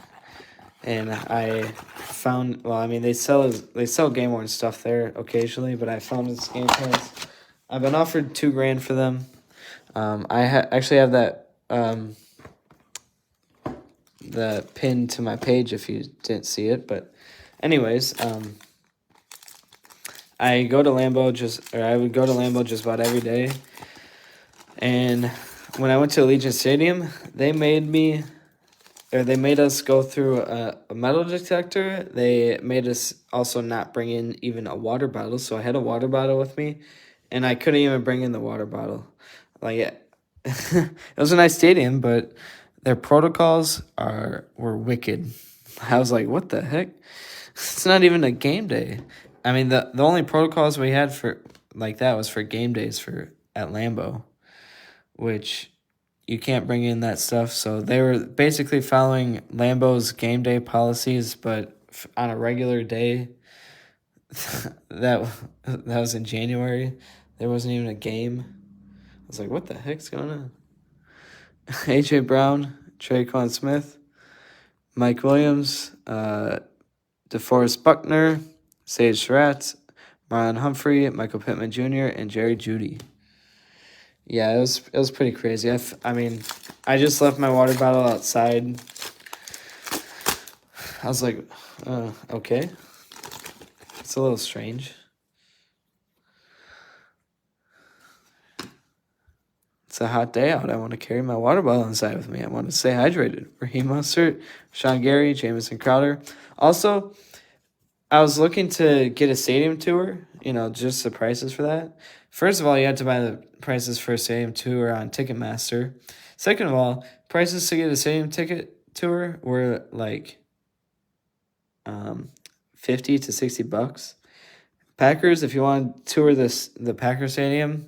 and I found they sell game worn stuff there occasionally, but I found his game pants. I've been offered $2,000 for them. I actually have that the pin to my page if you didn't see it, but anyways, I would go to Lambeau just about every day. And when I went to Allegiant Stadium, they made us go through a metal detector. They made us also not bring in even a water bottle. So I had a water bottle with me, and I couldn't even bring in the water bottle. It was a nice stadium, but their protocols were wicked. I was like, what the heck? It's not even a game day. I mean, the only protocols we had for like that was for game days at Lambeau, which you can't bring in that stuff. So they were basically following Lambeau's game day policies, but on a regular day, that was in January, there wasn't even a game. I was like, what the heck's going on? A.J. Brown, Traquan Smith, Mike Williams, DeForest Buckner, Sage Surratt, Marlon Humphrey, Michael Pittman Jr., and Jerry Jeudy. Yeah, it was pretty crazy. I just left my water bottle outside. I was like, okay. It's a little strange. It's a hot day out. I want to carry my water bottle inside with me. I want to stay hydrated. Raheem Mostert, Sean Gary, Jamison Crowder. Also, I was looking to get a stadium tour, just the prices for that. First of all, you had to buy the prices for a stadium tour on Ticketmaster. Second of all, prices to get a stadium ticket tour were like $50 to $60. Packers, if you want to tour the Packers stadium,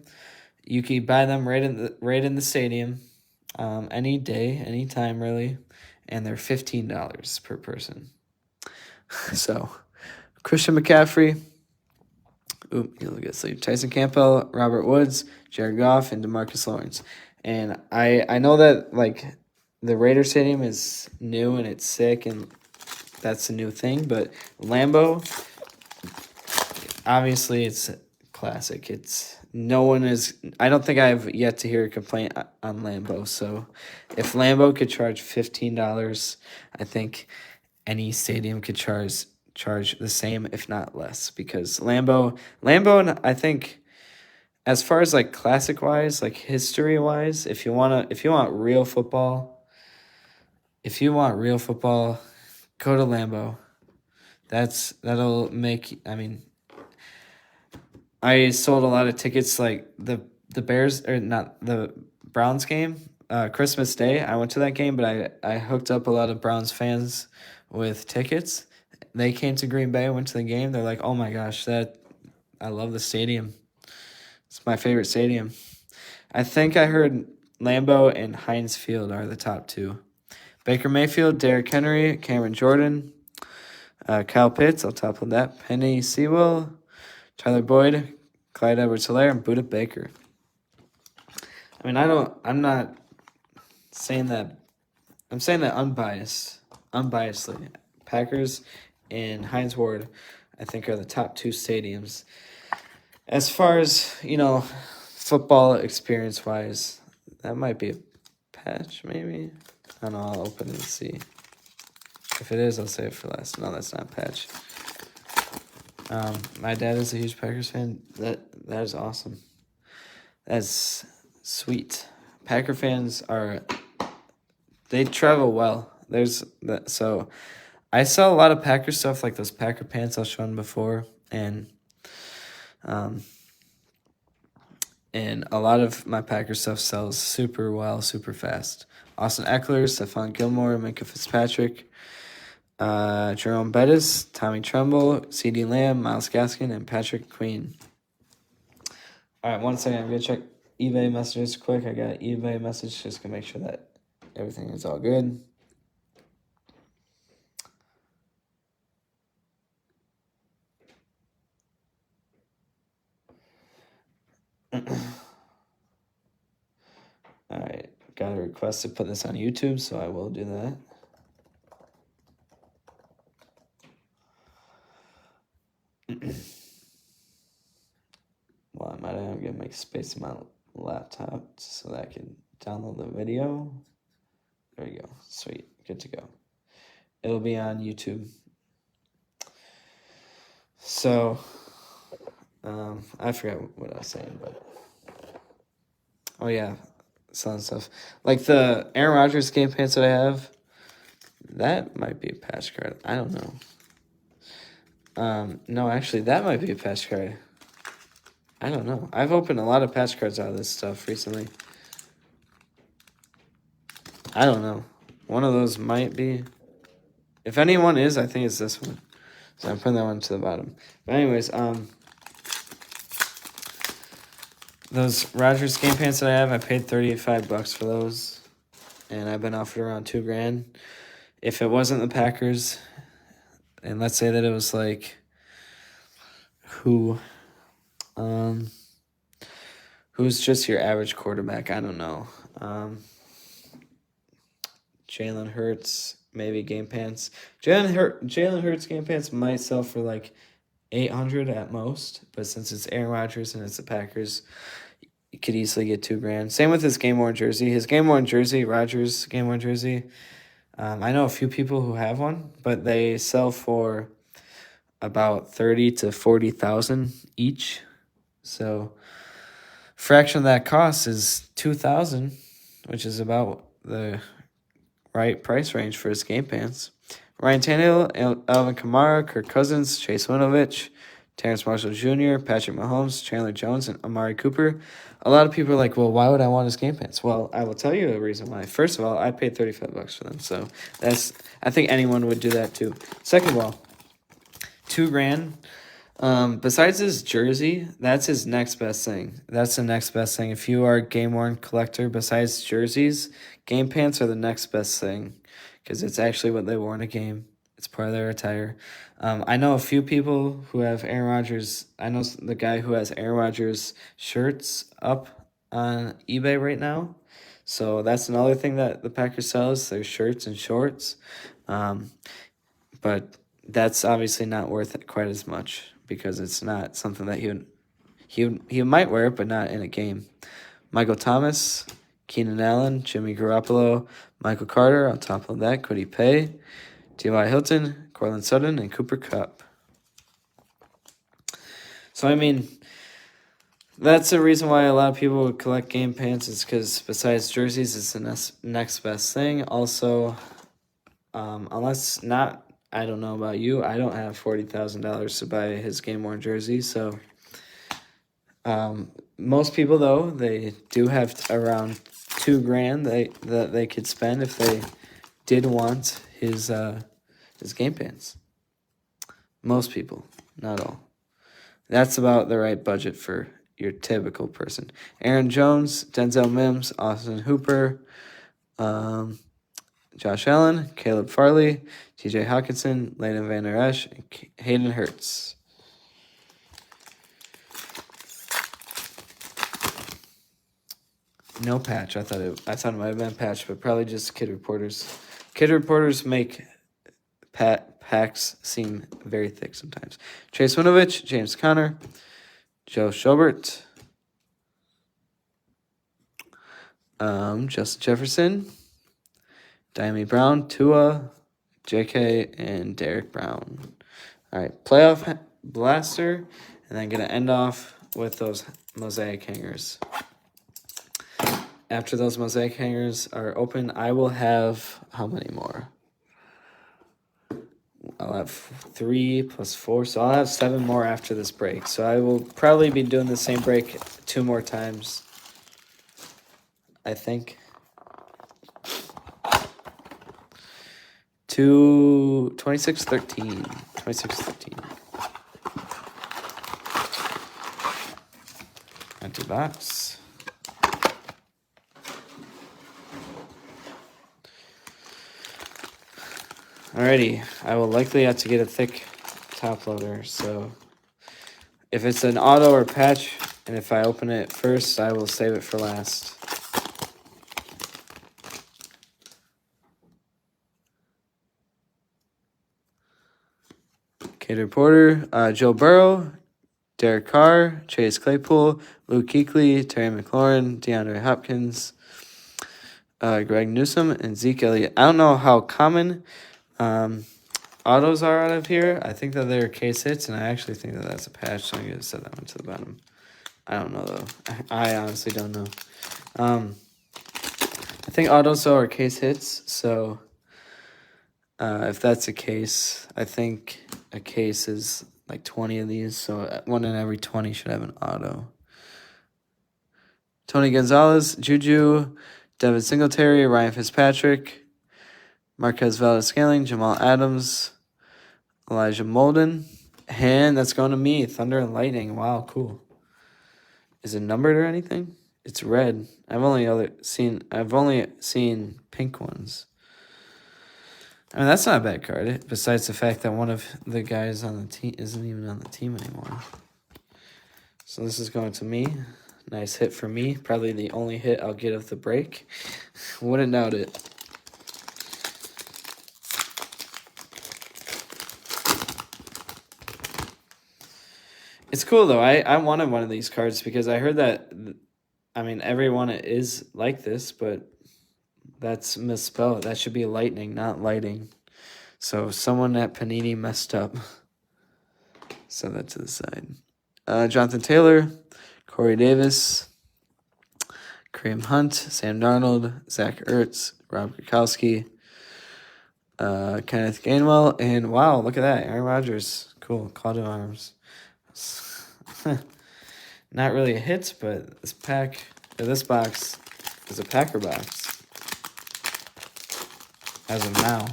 you can buy them right in the stadium, any day, any time really, and they're $15 per person. So, Christian McCaffrey, you'll get sleep. Tyson Campbell, Robert Woods, Jared Goff, and DeMarcus Lawrence. And I know that the Raider Stadium is new and it's sick, and that's a new thing. But Lambeau, obviously, it's classic. It's no one is. I don't think I've yet to hear a complaint on Lambeau. So, if Lambeau could charge $15, I think any stadium could charge the same, if not less, because Lambeau, and I think as far as like classic wise, like history wise, if you want real football, go to Lambeau. That'll make. I mean, I sold a lot of tickets like the Bears or not the Browns game, Christmas Day. I went to that game, but I hooked up a lot of Browns fans with tickets. They came to Green Bay, went to the game. They're like, "Oh my gosh, I love the stadium. It's my favorite stadium." I think I heard Lambeau and Heinz Field are the top two. Baker Mayfield, Derrick Henry, Cameron Jordan, Kyle Pitts, on top of that, Penny Sewell, Tyler Boyd, Clyde Edwards-Helaire, and Budda Baker. I mean, I'm not saying that. I'm saying that unbiasedly. Packers and Heinz Ward, I think, are the top two stadiums. As far as, football experience-wise, that might be a patch, maybe. I don't know, I'll open it and see. If it is, I'll save it for last. No, that's not a patch. My dad is a huge Packers fan. That is awesome. That's sweet. Packer fans they travel well. So I saw a lot of Packer stuff, like those Packer pants I was showing before, and a lot of my Packer stuff sells super well, super fast. Austin Eckler, Stephon Gilmore, Minkah Fitzpatrick, Jerome Bettis, Tommy Tremble, CeeDee Lamb, Myles Gaskin, and Patrick Queen. All right, 1 second. I'm going to check eBay messages quick. I got an eBay message just to make sure that everything is all good. All right, got a request to put this on YouTube, so I will do that. Well, I'm going to make space in my laptop so that I can download the video. There we go. Sweet. Good to go. It'll be on YouTube. So, I forgot what I was saying, but... Oh, yeah. Selling stuff. Like the Aaron Rodgers game pants that I have, that might be a patch card. I don't know. No, actually, that might be a patch card. I don't know. I've opened a lot of patch cards out of this stuff recently. I don't know. One of those might be. If anyone is, I think it's this one. So I'm putting that one to the bottom. But anyways, those Rodgers game pants that I have, I paid $35 for those. And I've been offered around $2,000. If it wasn't the Packers, and let's say that it was like who's just your average quarterback? I don't know. Jalen Hurts, maybe game pants. Jalen Hurts game pants might sell for like $800 at most, but since it's Aaron Rodgers and it's the Packers, you could easily get $2,000. Same with his game worn jersey. His game worn jersey, Rodgers game worn jersey. I know a few people who have one, but they sell for about $30,000 to $40,000 each. So, fraction of that cost is $2,000, which is about the right price range for his game pants. Ryan Tannehill, Alvin Kamara, Kirk Cousins, Chase Winovich, Terrence Marshall Jr., Patrick Mahomes, Chandler Jones, and Amari Cooper. A lot of people are like, well, why would I want his game pants? Well, I will tell you a reason why. First of all, I paid $35 for them, so I think anyone would do that too. Second of all, $2,000. Besides his jersey, that's his next best thing. That's the next best thing. If you are a game-worn collector, besides jerseys, game pants are the next best thing because it's actually what they wore in a game. It's part of their attire. I know a few people who have Aaron Rodgers. I know the guy who has Aaron Rodgers shirts up on eBay right now. So that's another thing that the Packers sells, their shirts and shorts. But that's obviously not worth it quite as much because it's not something that He might wear it, but not in a game. Michael Thomas, Keenan Allen, Jimmy Garoppolo, Michael Carter. On top of that, Cody Pay, T.Y. Hilton, Cortland Sutton, and Cooper Kupp. So, I mean, that's the reason why a lot of people would collect game pants is because besides jerseys, it's the next best thing. Also, unless not, I don't know about you, I don't have $40,000 to buy his game-worn jersey, so most people, though, they do have around $2,000 that they could spend if they did want his game pants. Most people, not all. That's about the right budget for your typical person. Aaron Jones, Denzel Mims, Austin Hooper, Josh Allen, Caleb Farley, TJ Hawkinson, Leighton Vander Esch, and Hayden Hurts. No patch. I thought it might have been patch, but probably just Kid Reporters. Kid Reporters make packs seem very thick sometimes. Chase Winovich, James Conner, Joe Schobert, Justin Jefferson, Diami Brown, Tua, JK, and Derek Brown. All right, playoff blaster, and then going to end off with those mosaic hangers. After those mosaic hangers are open, I will have how many more? I'll have 3 plus 4, so I'll have 7 more after this break. So I will probably be doing the same break 2 more times, I think. 26-13. 26-13. Empty box. Alrighty, I will likely have to get a thick top loader, so if it's an auto or patch, and if I open it first, I will save it for last. Kid Reporter, Joe Burrow, Derek Carr, Chase Claypool, Luke Kuechly, Terry McLaurin, DeAndre Hopkins, Greg Newsome, and Zeke Elliott. I don't know how common autos are out of here. I think that they're case hits, and I actually think that that's a patch, so I'm going to set that one to the bottom. I don't know, though. I honestly don't know. I think autos, though, are case hits, so if that's the case, I think a case is like 20 of these, so 1 in every 20 should have an auto. Tony Gonzalez, Juju, Devin Singletary, Ryan Fitzpatrick, Marquez Valdes-Scantling, Jamal Adams, Elijah Molden, and that's going to me, Thunder and Lightning. Wow, cool. Is it numbered or anything? It's red. I've only seen pink ones. I mean, that's not a bad card, besides the fact that one of the guys on the team isn't even on the team anymore. So this is going to me. Nice hit for me. Probably the only hit I'll get of the break. Wouldn't doubt it. It's cool, though. I wanted one of these cards because I heard that, I mean, everyone is like this, but that's misspelled. That should be lightning, not lighting. So someone at Panini messed up. Set that to the side. Jonathan Taylor, Corey Davis, Kareem Hunt, Sam Darnold, Zach Ertz, Rob Gronkowski, Kenneth Gainwell, and wow, look at that, Aaron Rodgers. Cool, call to arms. Not really a hit, but this box is a Packer box. As of now.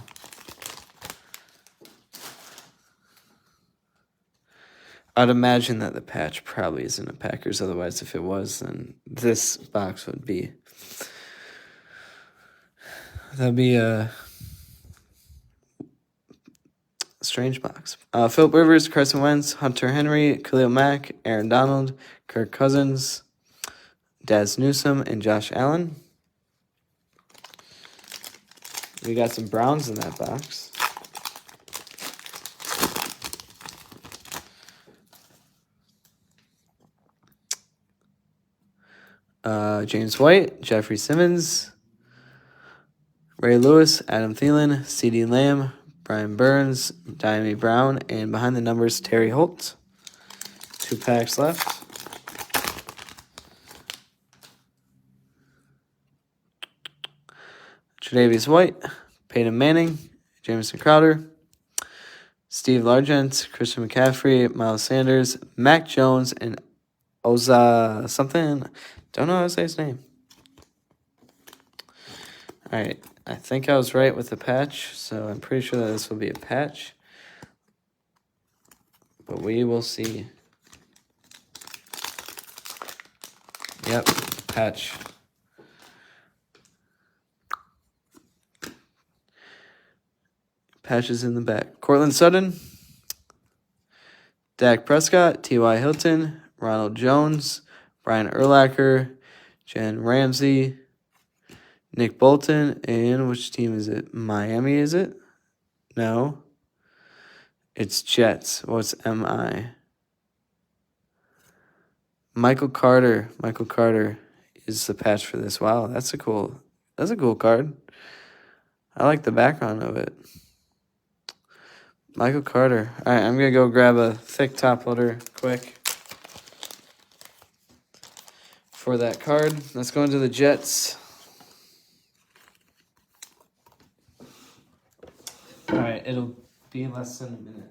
I'd imagine that the patch probably isn't a Packers. Otherwise, if it was, then this box would be. That'd be a strange box. Philip Rivers, Carson Wentz, Hunter Henry, Khalil Mack, Aaron Donald, Kirk Cousins, Daz Newsome, and Josh Allen. We got some Browns in that box. James White, Jeffrey Simmons, Ray Lewis, Adam Thielen, CeeDee Lamb, Brian Burns, Diami Brown, and behind the numbers, Terry Holt. 2 packs left. Tre'Davious White, Peyton Manning, Jamison Crowder, Steve Largent, Christian McCaffrey, Miles Sanders, Mac Jones, and Oza something. Don't know how to say his name. All right. I think I was right with the patch, so I'm pretty sure that this will be a patch. But we will see. Yep, patch. Patches in the back. Cortland Sutton, Dak Prescott, T.Y. Hilton, Ronald Jones, Brian Urlacher, Jen Ramsey, Nick Bolton, and which team is it? Miami, is it? No. It's Jets. What's M-I? Michael Carter. Michael Carter is the patch for this. Wow, that's a cool card. I like the background of it. Michael Carter. All right, I'm going to go grab a thick top loader quick for that card. Let's go into the Jets. All right, it'll be less than a minute.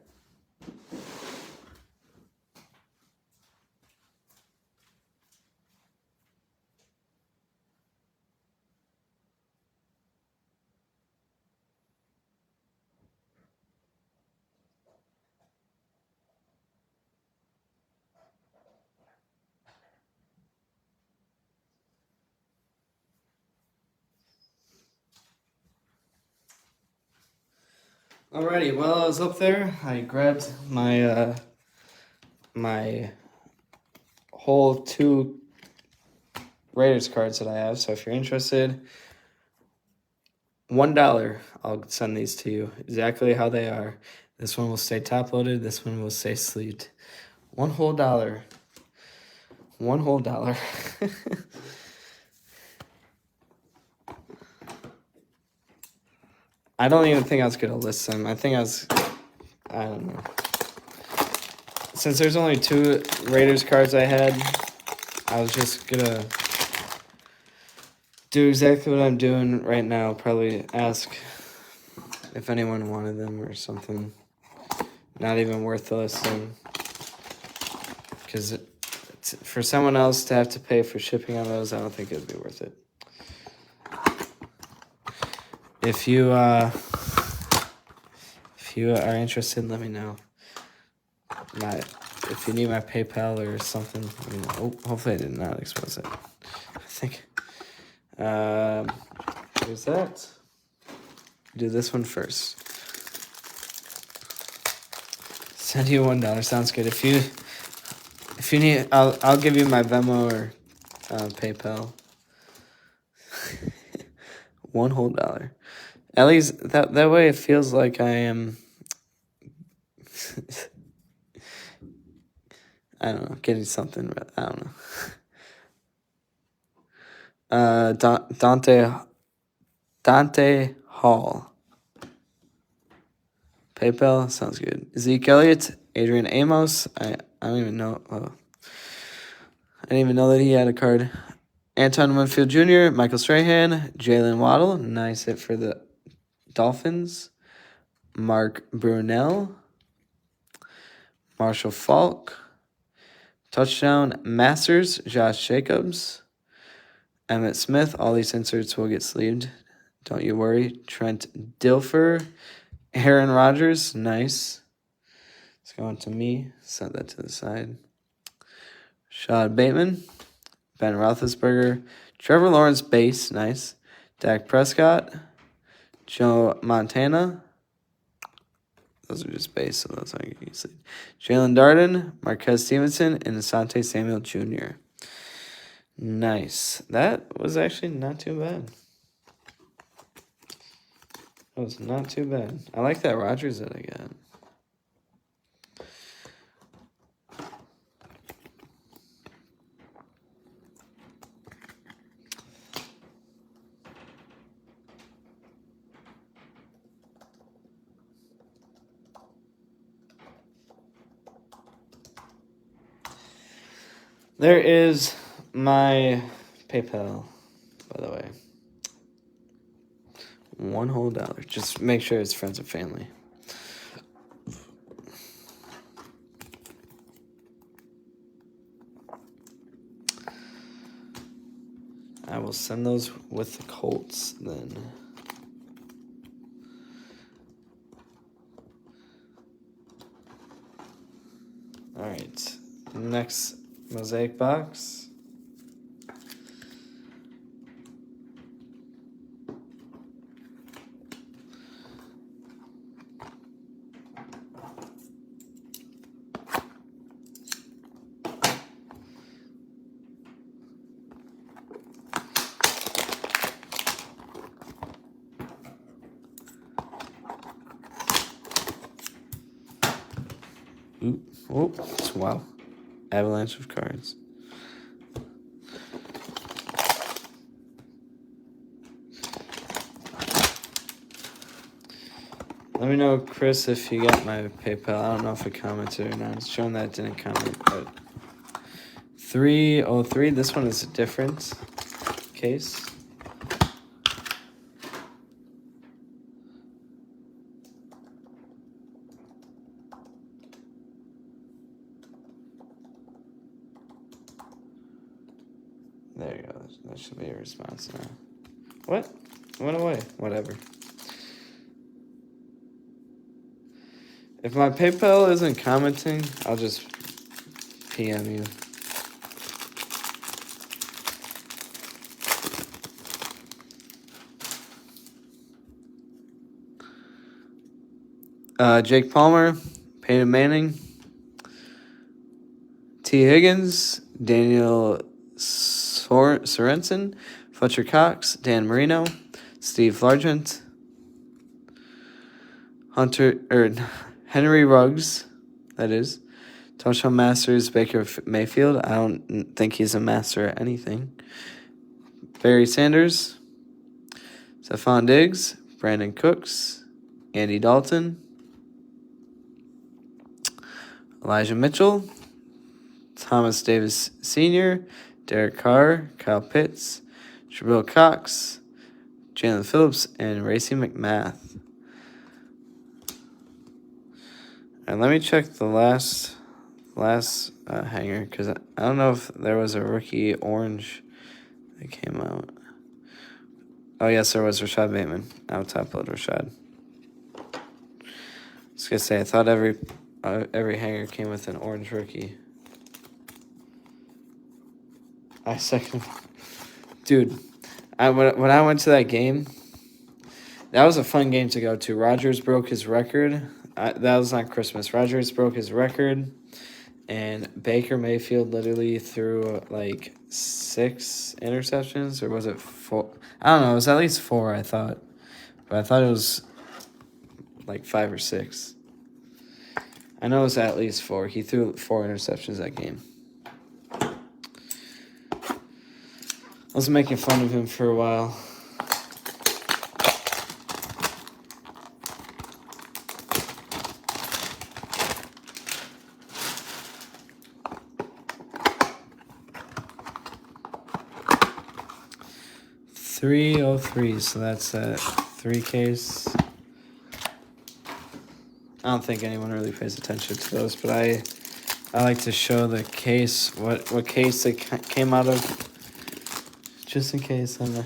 Alrighty, while I was up there, I grabbed my my whole 2 Raiders cards that I have. So if you're interested, $1, I'll send these to you exactly how they are. This one will stay top loaded. This one will stay sleeved. $1 whole. $1 whole. I don't even think I was going to list them. I don't know. Since there's only 2 Raiders cards I had, I was just going to do exactly what I'm doing right now. Probably ask if anyone wanted them or something. Not even worth the listing. Because for someone else to have to pay for shipping on those, I don't think it would be worth it. If you are interested, let me know. If you need my PayPal or something, let me know. Oh, hopefully I did not expose it. I think. There's that. Do this one first. Send you $1. Sounds good. If you need, I'll give you my Venmo or PayPal. $1 whole. At least that way it feels like I am. I don't know, getting something. I don't know. Dante Hall. PayPal sounds good. Zeke Elliott, Adrian Amos. I don't even know. I didn't even know that he had a card. Anton Winfield Jr., Michael Strahan, Jalen Waddle. Nice hit for the Dolphins. Mark Brunell. Marshall Falk. Touchdown Masters, Josh Jacobs. Emmett Smith. All these inserts will get sleeved. Don't you worry. Trent Dilfer. Aaron Rodgers. Nice. It's going to me. Set that to the side. Shad Bateman. Ben Roethlisberger. Trevor Lawrence base. Nice. Dak Prescott. Joe Montana. Those are just base, so those aren't getting sleeved. Jalen Darden. Marquez Stevenson. And Asante Samuel Jr. Nice. That was actually not too bad. That was not too bad. I like that Rodgers that I got. There is my PayPal, by the way. $1 whole. Just make sure it's friends and family. I will send those with the Colts then. All right. Next mosaic box. Oh, wow. Avalanche of cards. Let me know, Chris, if you got my PayPal. I don't know if I commented or not. It's showing that I didn't comment, but 303. This one is a different case. There you go. That should be a response now. What? It went away. Whatever. If my PayPal isn't commenting, I'll just PM you. Jake Palmer, Peyton Manning, T. Higgins, Daniel Sorensen, Fletcher Cox, Dan Marino, Steve Largent, Henry Ruggs, that is, Toshawn Masters, Baker Mayfield. I don't think he's a master at anything. Barry Sanders, Stephon Diggs, Brandon Cooks, Andy Dalton, Elijah Mitchell, Thomas Davis Sr., Derek Carr, Kyle Pitts, Jabril Cox, Jalen Phillips, and Racey McMath. And let me check the last hanger, because I don't know if there was a rookie orange that came out. Oh, yes, there was Rashad Bateman. I would top load Rashad. I was going to say, I thought every hanger came with an orange rookie. I second. Dude, when I went to that game, that was a fun game to go to. Rodgers broke his record. That was not Christmas. Rodgers broke his record, and Baker Mayfield literally threw like 6 interceptions, or was it 4? I don't know. It was at least 4, I thought. But I thought it was like 5 or 6. I know it was at least 4. He threw 4 interceptions that game. I was making fun of him for a while. .303, so that's a 3 case. I don't think anyone really pays attention to those, but I like to show the case, what case it came out of, just in case I'm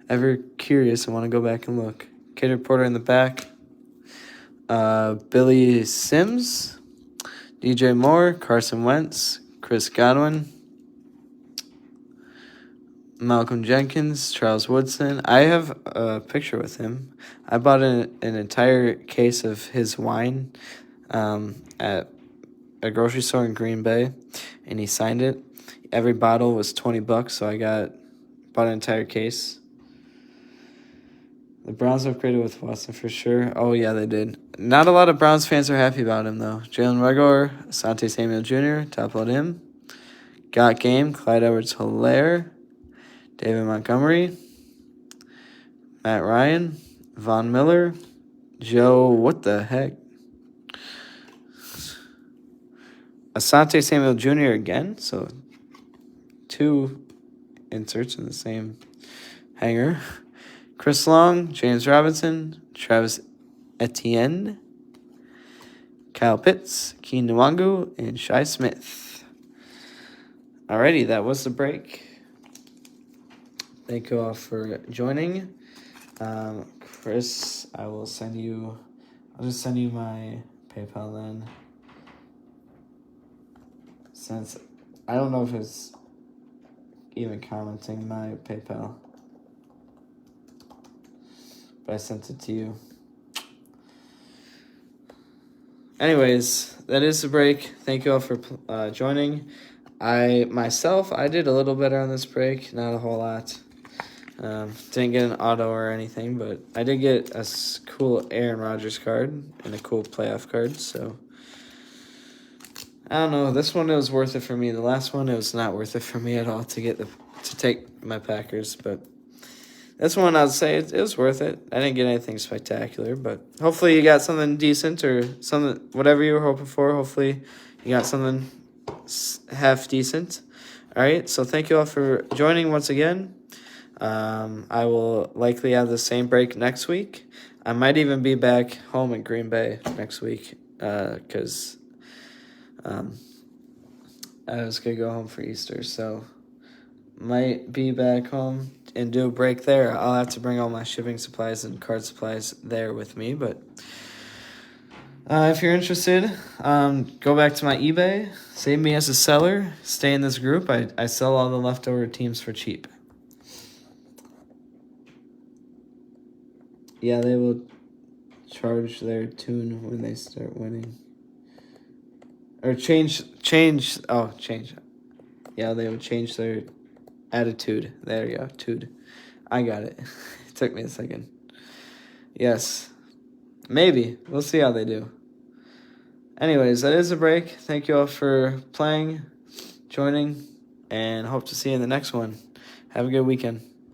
ever curious and want to go back and look. Kid Reporter in the back. Billy Sims, DJ Moore, Carson Wentz, Chris Godwin, Malcolm Jenkins, Charles Woodson. I have a picture with him. I bought an entire case of his wine at a grocery store in Green Bay, and he signed it. Every bottle was $20, so I bought an entire case. The Browns upgraded with Watson for sure. Oh, yeah, they did. Not a lot of Browns fans are happy about him, though. Jalen Reagor, Asante Samuel Jr., top load him. Got Game, Clyde Edwards-Helaire, David Montgomery, Matt Ryan, Von Miller, Joe, what the heck? Asante Samuel Jr. again. So 2 inserts in the same hanger. Chris Long, James Robinson, Travis Etienne, Kyle Pitts, Keen Nwangu, and Shi Smith. Alrighty, that was the break. Thank you all for joining. Chris, I'll just send you my PayPal then. Since I don't know if it's even commenting my PayPal. But I sent it to you. Anyways, that is the break. Thank you all for joining. I did a little better on this break, not a whole lot. Didn't get an auto or anything, but I did get a cool Aaron Rodgers card and a cool playoff card, so I don't know. This one, it was worth it for me. The last one, it was not worth it for me at all to take my Packers, but this one, I'd say it was worth it. I didn't get anything spectacular, but hopefully you got something decent or something, whatever you were hoping for. Hopefully you got something half decent. All right, so thank you all for joining once again. I will likely have the same break next week. I might even be back home in Green Bay next week because I was going to go home for Easter, so might be back home and do a break there. I'll have to bring all my shipping supplies and card supplies there with me, but if you're interested, go back to my eBay, save me as a seller, stay in this group. I sell all the leftover teams for cheap. Yeah, they will charge their tune when they start winning. Or change. Yeah, they would change their attitude. There you go, tude. I got it. It took me a second. Yes. Maybe. We'll see how they do. Anyways, that is a break. Thank you all for playing, joining, and hope to see you in the next one. Have a good weekend.